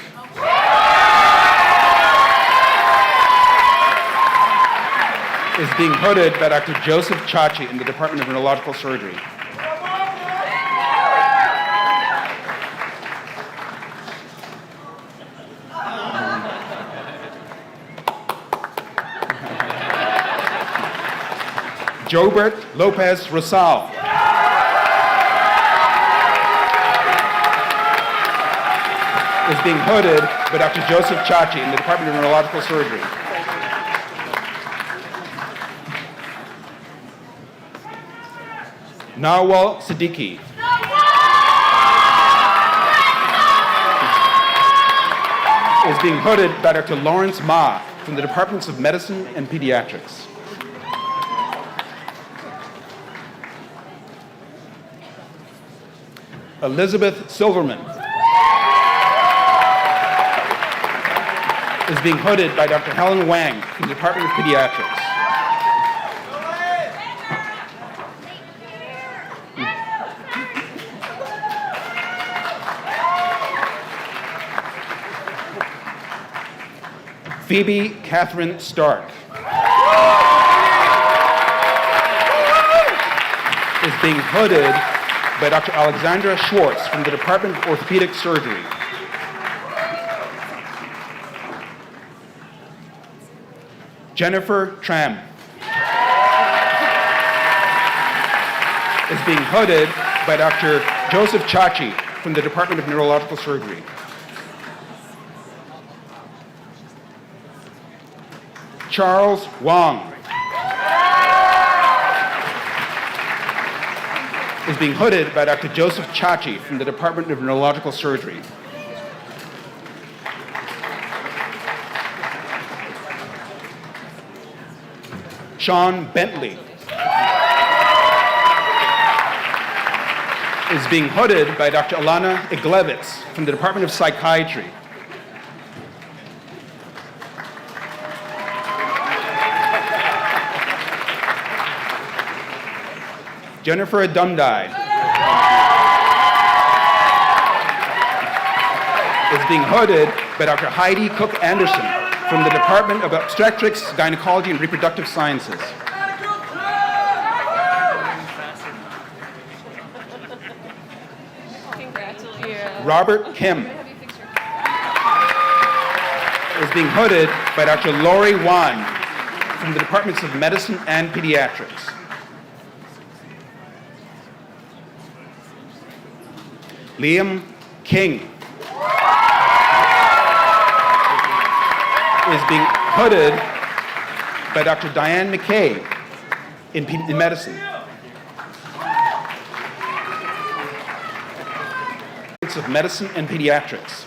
is being hooded by Dr. Joseph Chachi in the Department of Neurological Surgery. Jobert Lopez Rosal is being hooded by Dr. Joseph Chachi in the Department of Neurological Surgery. Nawal Siddiqui is being hooded by Dr. Lawrence Ma from the Departments of Medicine and Pediatrics. Elizabeth Silverman is being hooded by Dr. Helen Wang from the Department of Pediatrics. Phoebe Catherine Stark is being hooded by Dr. Alexandra Schwartz from the Department of Orthopedic Surgery. Jennifer Tram is being hooded by Dr. Joseph Chachi from the Department of Neurological Surgery. Charles Wong is being hooded by Dr. Joseph Chachi from the Department of Neurological Surgery. Sean Bentley is being hooded by Dr. Alana Iglevitz from the Department of Psychiatry. Jennifer Adumdai is being hooded by Dr. Heidi Cook Anderson from the Department of Obstetrics, Gynecology, and Reproductive Sciences. Congrats. Robert Kim is being hooded by Dr. Lori Wan from the Departments of Medicine and Pediatrics. Liam King is being hooded by Dr. Diane McKay in medicine. Of Medicine and Pediatrics.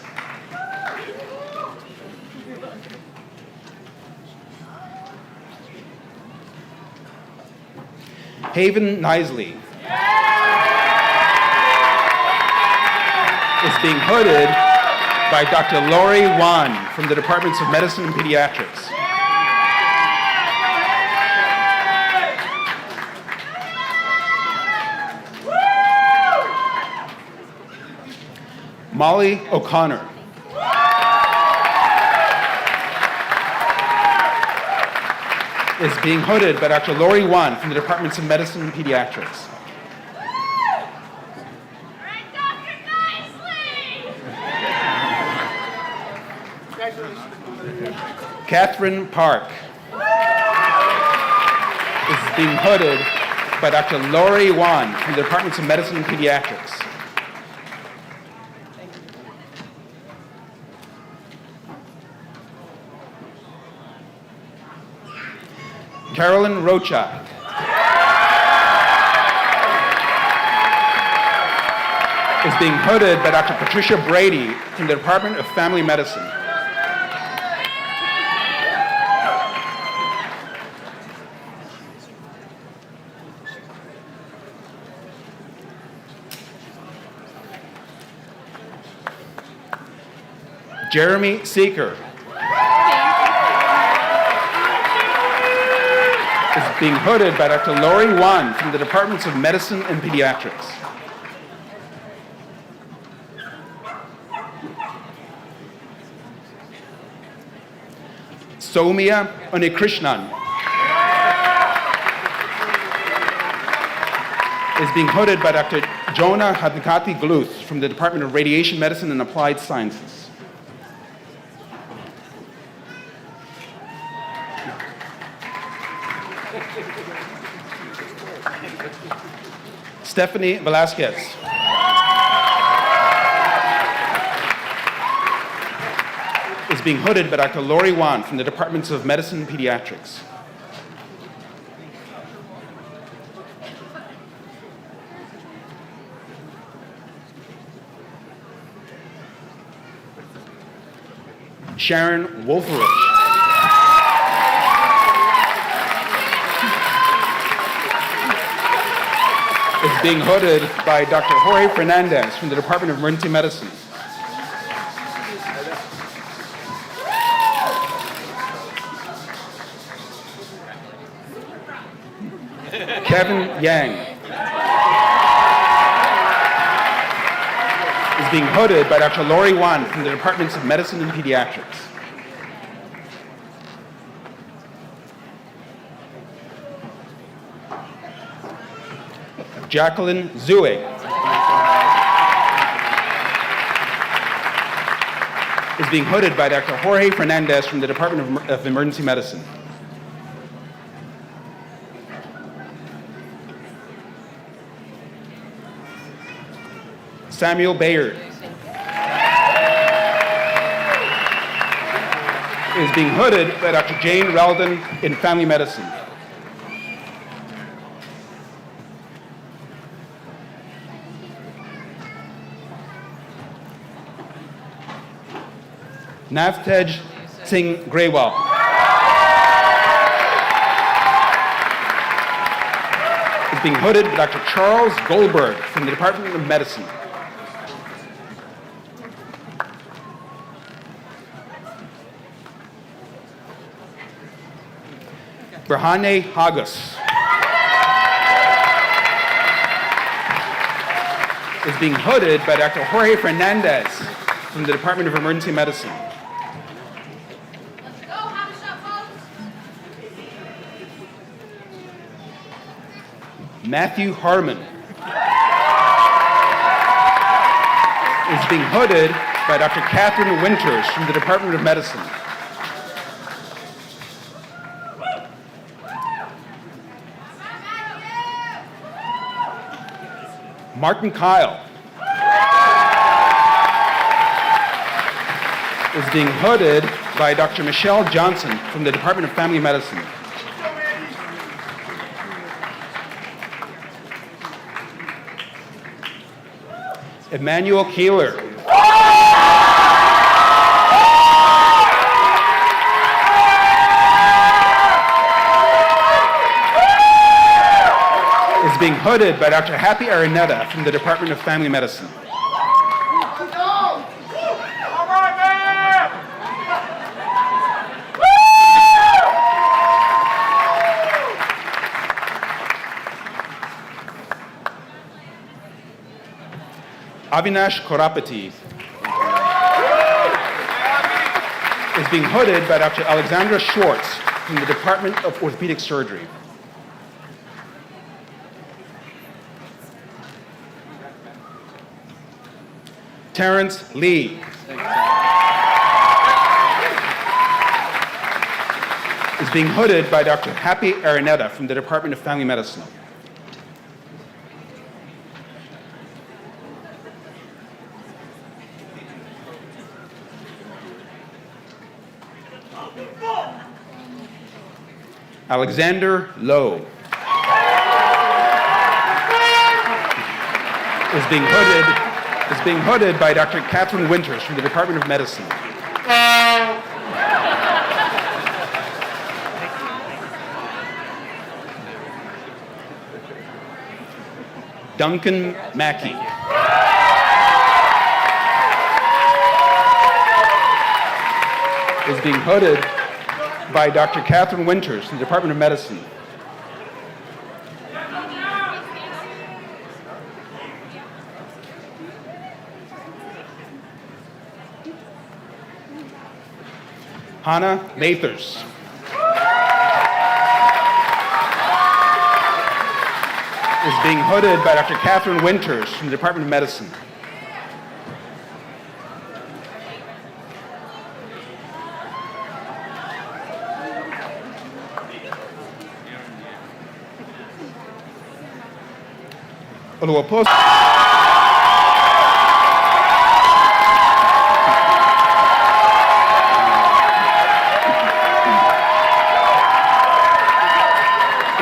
Haven Nisley is being hooded by Dr. Lori Wan from the Departments of Medicine and Pediatrics. Molly O'Connor is being hooded by Dr. Lori Wan from the Departments of Medicine and Pediatrics. Catherine Park is being hooded by Dr. Lori Wan from the Departments of Medicine and Pediatrics. Carolyn Rocha is being hooded by Dr. Patricia Brady from the Department of Family Medicine. Jeremy Seeker is being hooded by Dr. Lori Wan from the Departments of Medicine and Pediatrics. Soumya Unikrishnan is being hooded by Dr. Jonah Hadnikati Gluth from the Department of Radiation Medicine and Applied Sciences. Stephanie Velasquez is being hooded by Dr. Lori Wan from the Departments of Medicine and Pediatrics. Sharon Wolferich is being hooded by Dr. Jorge Fernandez from the Department of Emergency Medicine. Kevin Yang is being hooded by Dr. Lori Wan from the Departments of Medicine and Pediatrics. Jacqueline Zue is being hooded by Dr. Jorge Fernandez from the Department of Emergency Medicine. Samuel Bayard is being hooded by Dr. Jane Reldon in Family Medicine. Navtej Singh Grewal is being hooded by Dr. Charles Goldberg from the Department of Medicine. Berhane Hagas is being hooded by Dr. Jorge Fernandez from the Department of Emergency Medicine. Matthew Harmon is is being hooded by Dr. Catherine Winters from the Department of Medicine. Martin Kyle is being hooded by Dr. Michelle Johnson from the Department of Family Medicine. Emmanuel Keeler is being hooded by Dr. Happy Araneta from the Department of Family Medicine. Avinash Korapati is being hooded by Dr. Alexandra Schwartz from the Department of Orthopedic Surgery. Terrence Lee is being hooded by Dr. Happy Araneta from the Department of Family Medicine. Alexander Lowe is being hooded by Dr. Catherine Winters from the Department of Medicine. Duncan Mackey is being hooded by Dr. Catherine Winters from the Department of Medicine. Hannah Mathers is being hooded by Dr. Catherine Winters from the Department of Medicine. Oluwaposi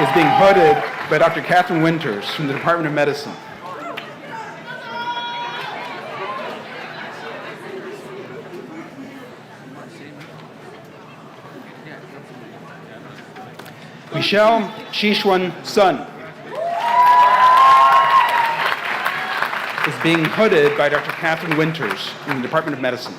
is being hooded by Dr. Catherine Winters from the Department of Medicine. Michelle Shishwan Sun is being hooded by Dr. Catherine Winters from the Department of Medicine.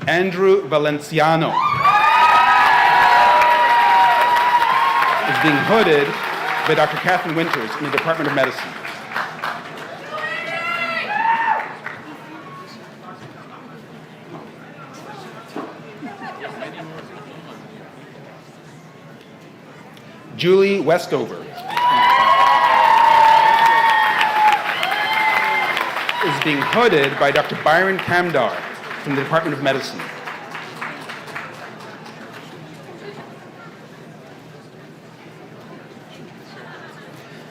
Andrew Valenciano is being hooded by Dr. Catherine Winters in the Department of Medicine. Julie Westover is being hooded by Dr. Byron Kamdar from the Department of Medicine.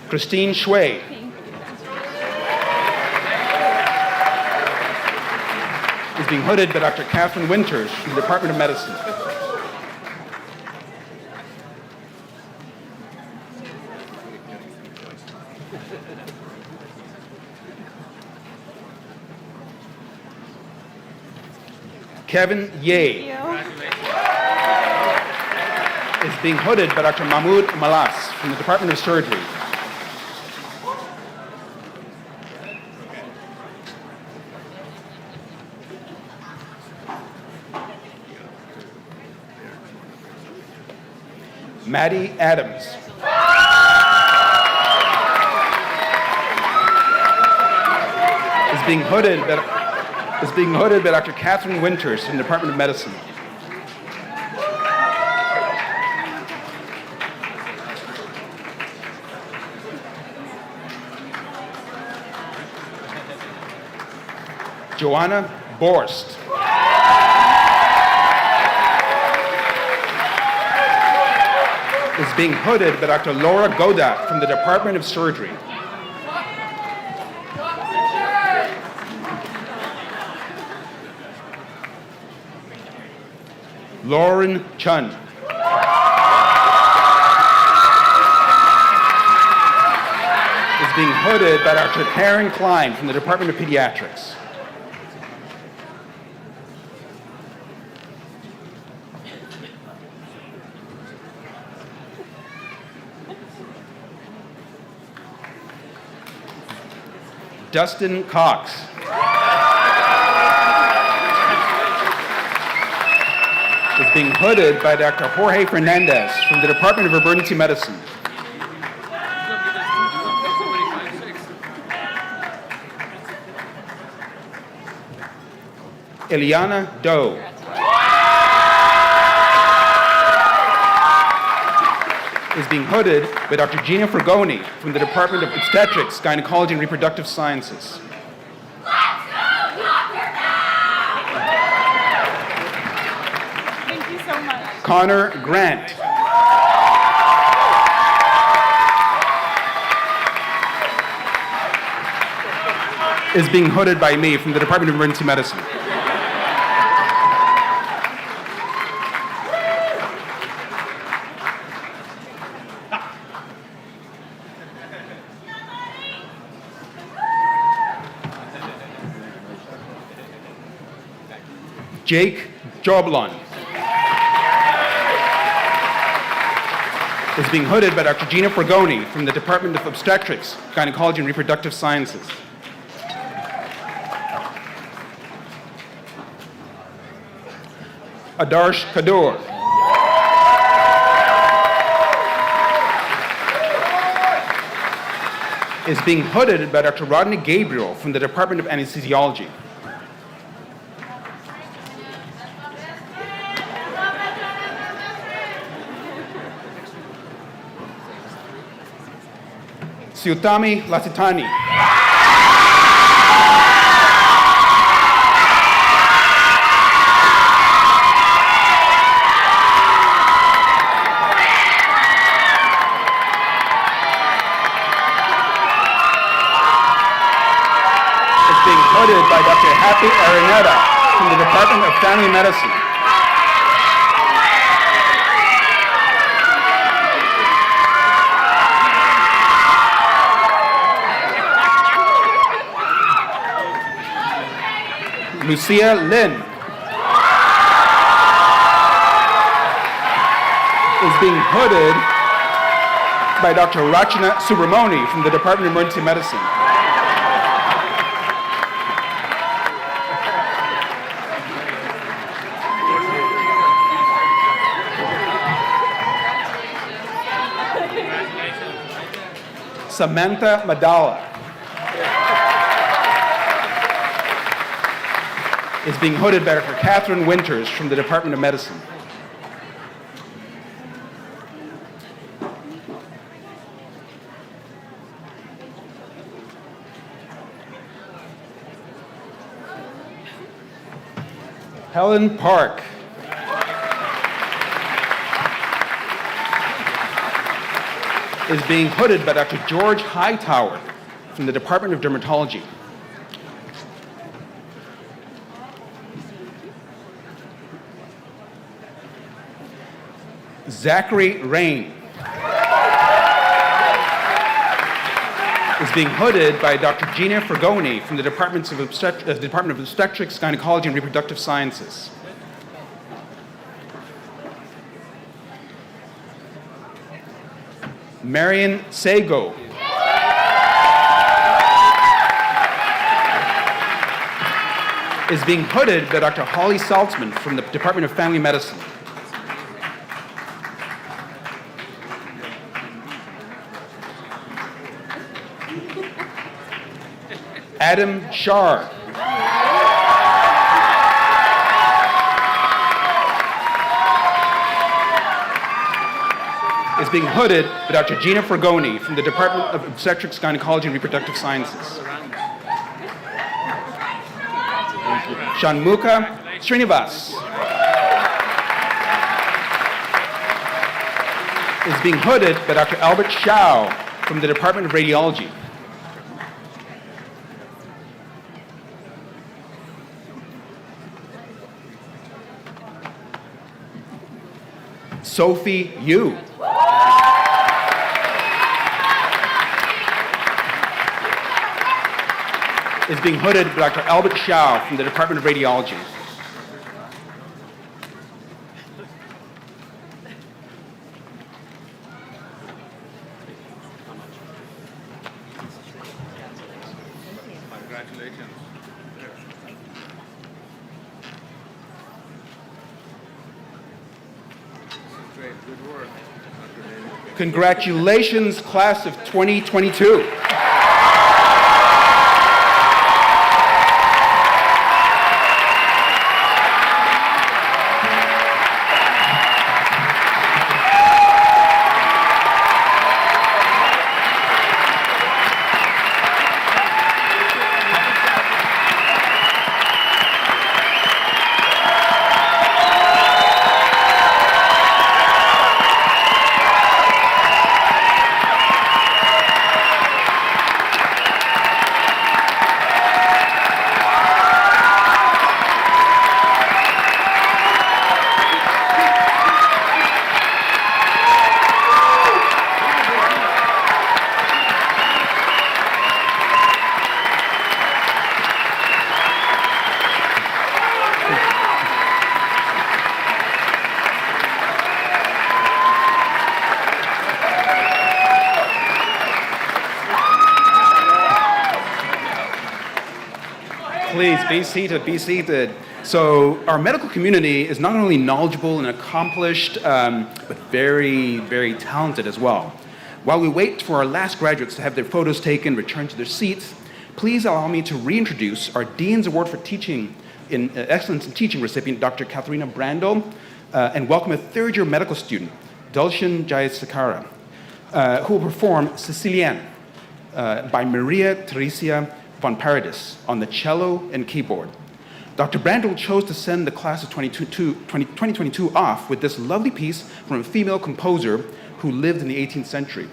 Christine Shui is being hooded by Dr. Catherine Winters from the Department of Medicine. Kevin Ye is being hooded by Dr. Mahmoud Malas from the Department of Surgery. Maddie Adams is being hooded is being hooded by Dr. Catherine Winters from the Department of Medicine. Joanna Borst is being hooded by Dr. Laura Goda from the Department of Surgery. Lauren Chun is being hooded by Dr. Karen Klein from the Department of Pediatrics. Dustin Cox is being hooded by Dr. Jorge Fernandez from the Department of Emergency Medicine. Eliana Doe is being hooded by Dr. Gina Fragoni from the Department of Obstetrics, Gynecology, and Reproductive Sciences. Thank you so much. Connor Grant is being hooded by me from the Department of Emergency Medicine. Jake Joblon is being hooded by Dr. Gina Fragoni from the Department of Obstetrics, Gynecology, and Reproductive Sciences. Adarsh Kadur is being hooded by Dr. Rodney Gabriel from the Department of Anesthesiology. Siutami Lasitani is being hooded by Dr. Happy Araneta from the Department of Family Medicine. Lucia Lin is being hooded by Dr. Rachana Subramoni from the Department of Emergency Medicine. Samantha Madala is being hooded by Dr. Catherine Winters from the Department of Medicine. Helen Park is being hooded by Dr. George Hightower from the Department of Dermatology. Zachary Rain is being hooded by Dr. Gina Fragoni from the Department of Obstetrics, Gynecology, and Reproductive Sciences. Marion Sago is being hooded by Dr. Holly Saltzman from the Department of Family Medicine. Adam Shar is being hooded by Dr. Gina Fragoni from the Department of Obstetrics, Gynecology, and Reproductive Sciences. Shanmuka Srinivas is being hooded by Dr. Albert Shao from the Department of Radiology. Sophie Yu is being hooded by Dr. Albert Shao from the Department of Radiology. Congratulations. Great, good work. Congratulations, class of 2022. Please be seated, be seated. So our medical community is not only knowledgeable and accomplished, but very, very talented as well. While we wait for our last graduates to have their photos taken, return to their seats, please allow me to reintroduce our Dean's Award for Teaching in Excellence in Teaching recipient, Dr. Katharina Brandel, and welcome a third-year medical student, Dulcin Jayasakara, who will perform Sicilienne by Maria Teresia von Paradis on the cello and keyboard. Dr. Brandel chose to send the class of 2022 off with this lovely piece from a female composer who lived in the 18th century.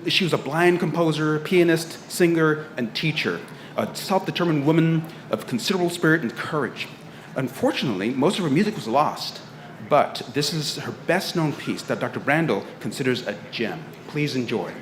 She was a blind composer, pianist, singer, and teacher, a self-determined woman of considerable spirit and courage. Unfortunately, most of her music was lost, but this is her best-known piece that Dr. Brandel considers a gem. Please enjoy.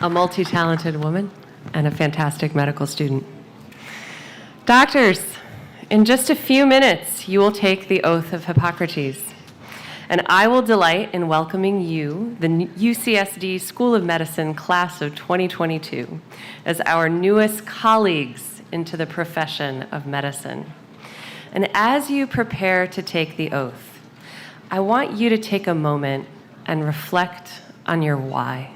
a multi-talented woman, and a fantastic medical student. Doctors, in just a few minutes, you will take the oath of Hippocrates. And I will delight in welcoming you, the UCSD School of Medicine class of 2022, as our newest colleagues into the profession of medicine. And as you prepare to take the oath, I want you to take a moment and reflect on your why.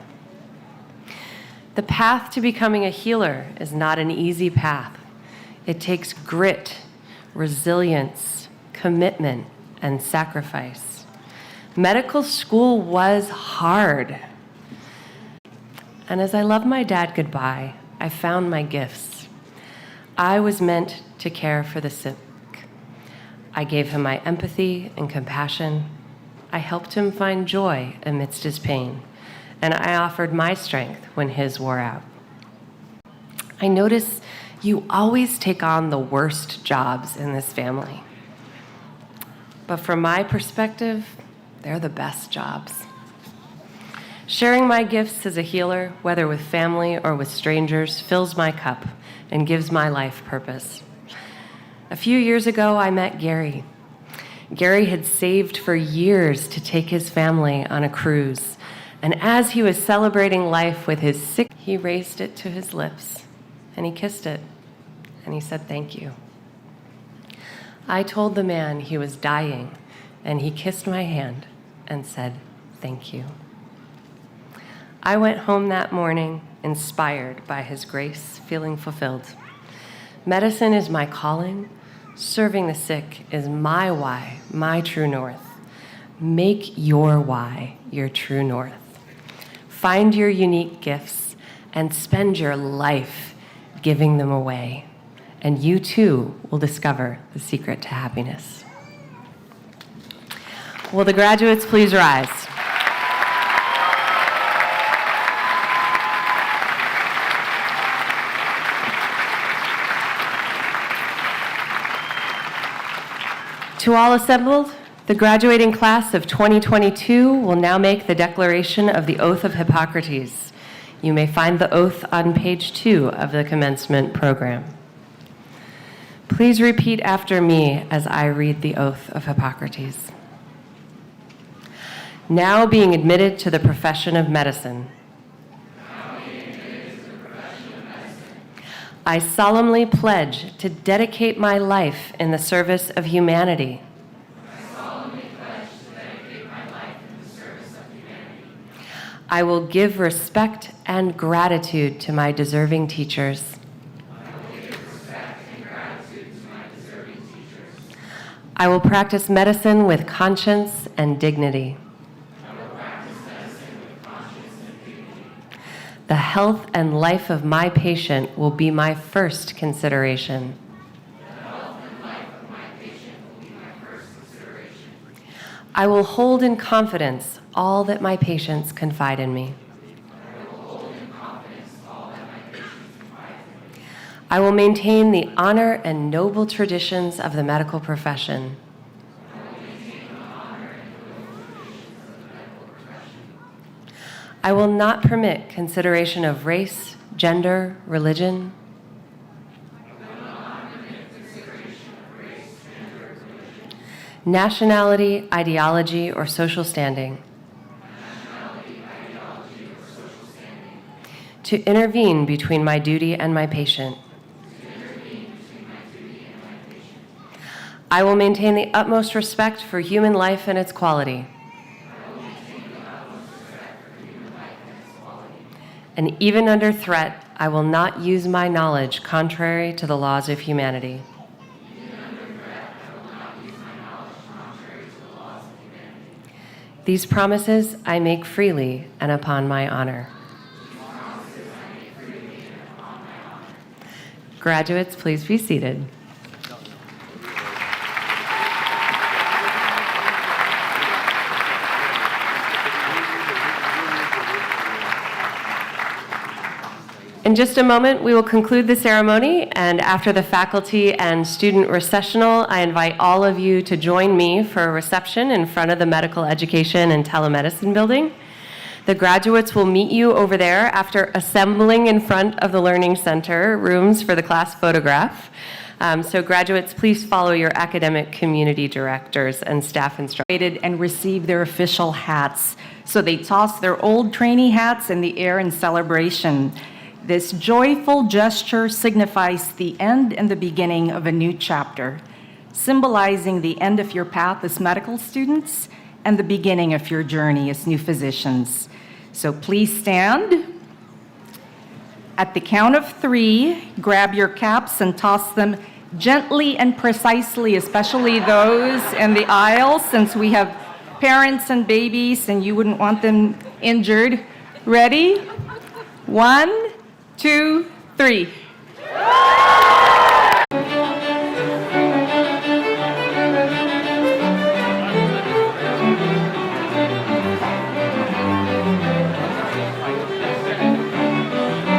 The path to becoming a healer is not an easy path. It takes grit, resilience, commitment, and sacrifice. Medical school was hard. And as I loved my dad goodbye, I found my gifts. I was meant to care for the sick. I gave him my empathy and compassion. I helped him find joy amidst his pain, and I offered my strength when his wore out. I notice you always take on the worst jobs in this family. But from my perspective, they're the best jobs. Sharing my gifts as a healer, whether with family or with strangers, fills my cup and gives my life purpose. A few years ago, I met Gary. Gary had saved for years to take his family on a cruise, and as he was celebrating life with his sick, he raised it to his lips, and he kissed it, and he said, "Thank you." I told the man he was dying, and he kissed my hand and said, "Thank you." I went home that morning inspired by his grace, feeling fulfilled. Medicine is my calling. Serving the sick is my why, my true north. Make your why your true north. Find your unique gifts and spend your life giving them away. And you too will discover the secret to happiness. Will the graduates please rise? To all assembled, the graduating class of 2022 will now make the declaration of the Oath of Hippocrates. You may find the oath on page 2 of the commencement program. Please repeat after me as I read the Oath of Hippocrates. Now being admitted to the profession of medicine, I solemnly pledge to dedicate my life in the service of humanity. I will give respect and gratitude to my deserving teachers. I will practice medicine with conscience and dignity. The health and life of my patient will be my first consideration. I will hold in confidence all that my patients confide in me. I will maintain the honor and noble traditions of the medical profession. I will not permit consideration of race, gender, religion. Nationality, ideology, or social standing. To intervene between my duty and my patient. I will maintain the utmost respect for human life and its quality. And even under threat, I will not use my knowledge contrary to the laws of humanity. These promises I make freely and upon my honor. Graduates, please be seated. In just a moment, we will conclude the ceremony, and after the faculty and student recessional, I invite all of you to join me for a reception in front of the Medical Education and Telemedicine building. The graduates will meet you over there after assembling in front of the Learning Center rooms for the class photograph. So graduates, please follow your academic community directors and staff instructors. And receive their official hats. So they toss their old trainee hats in the air in celebration. This joyful gesture signifies the end and the beginning of a new chapter, symbolizing the end of your path as medical students and the beginning of your journey as new physicians. So please stand. At the count of 3, grab your caps and toss them gently and precisely, especially those in the aisle, since we have parents and babies and you wouldn't want them injured. Ready? 1, 2, 3.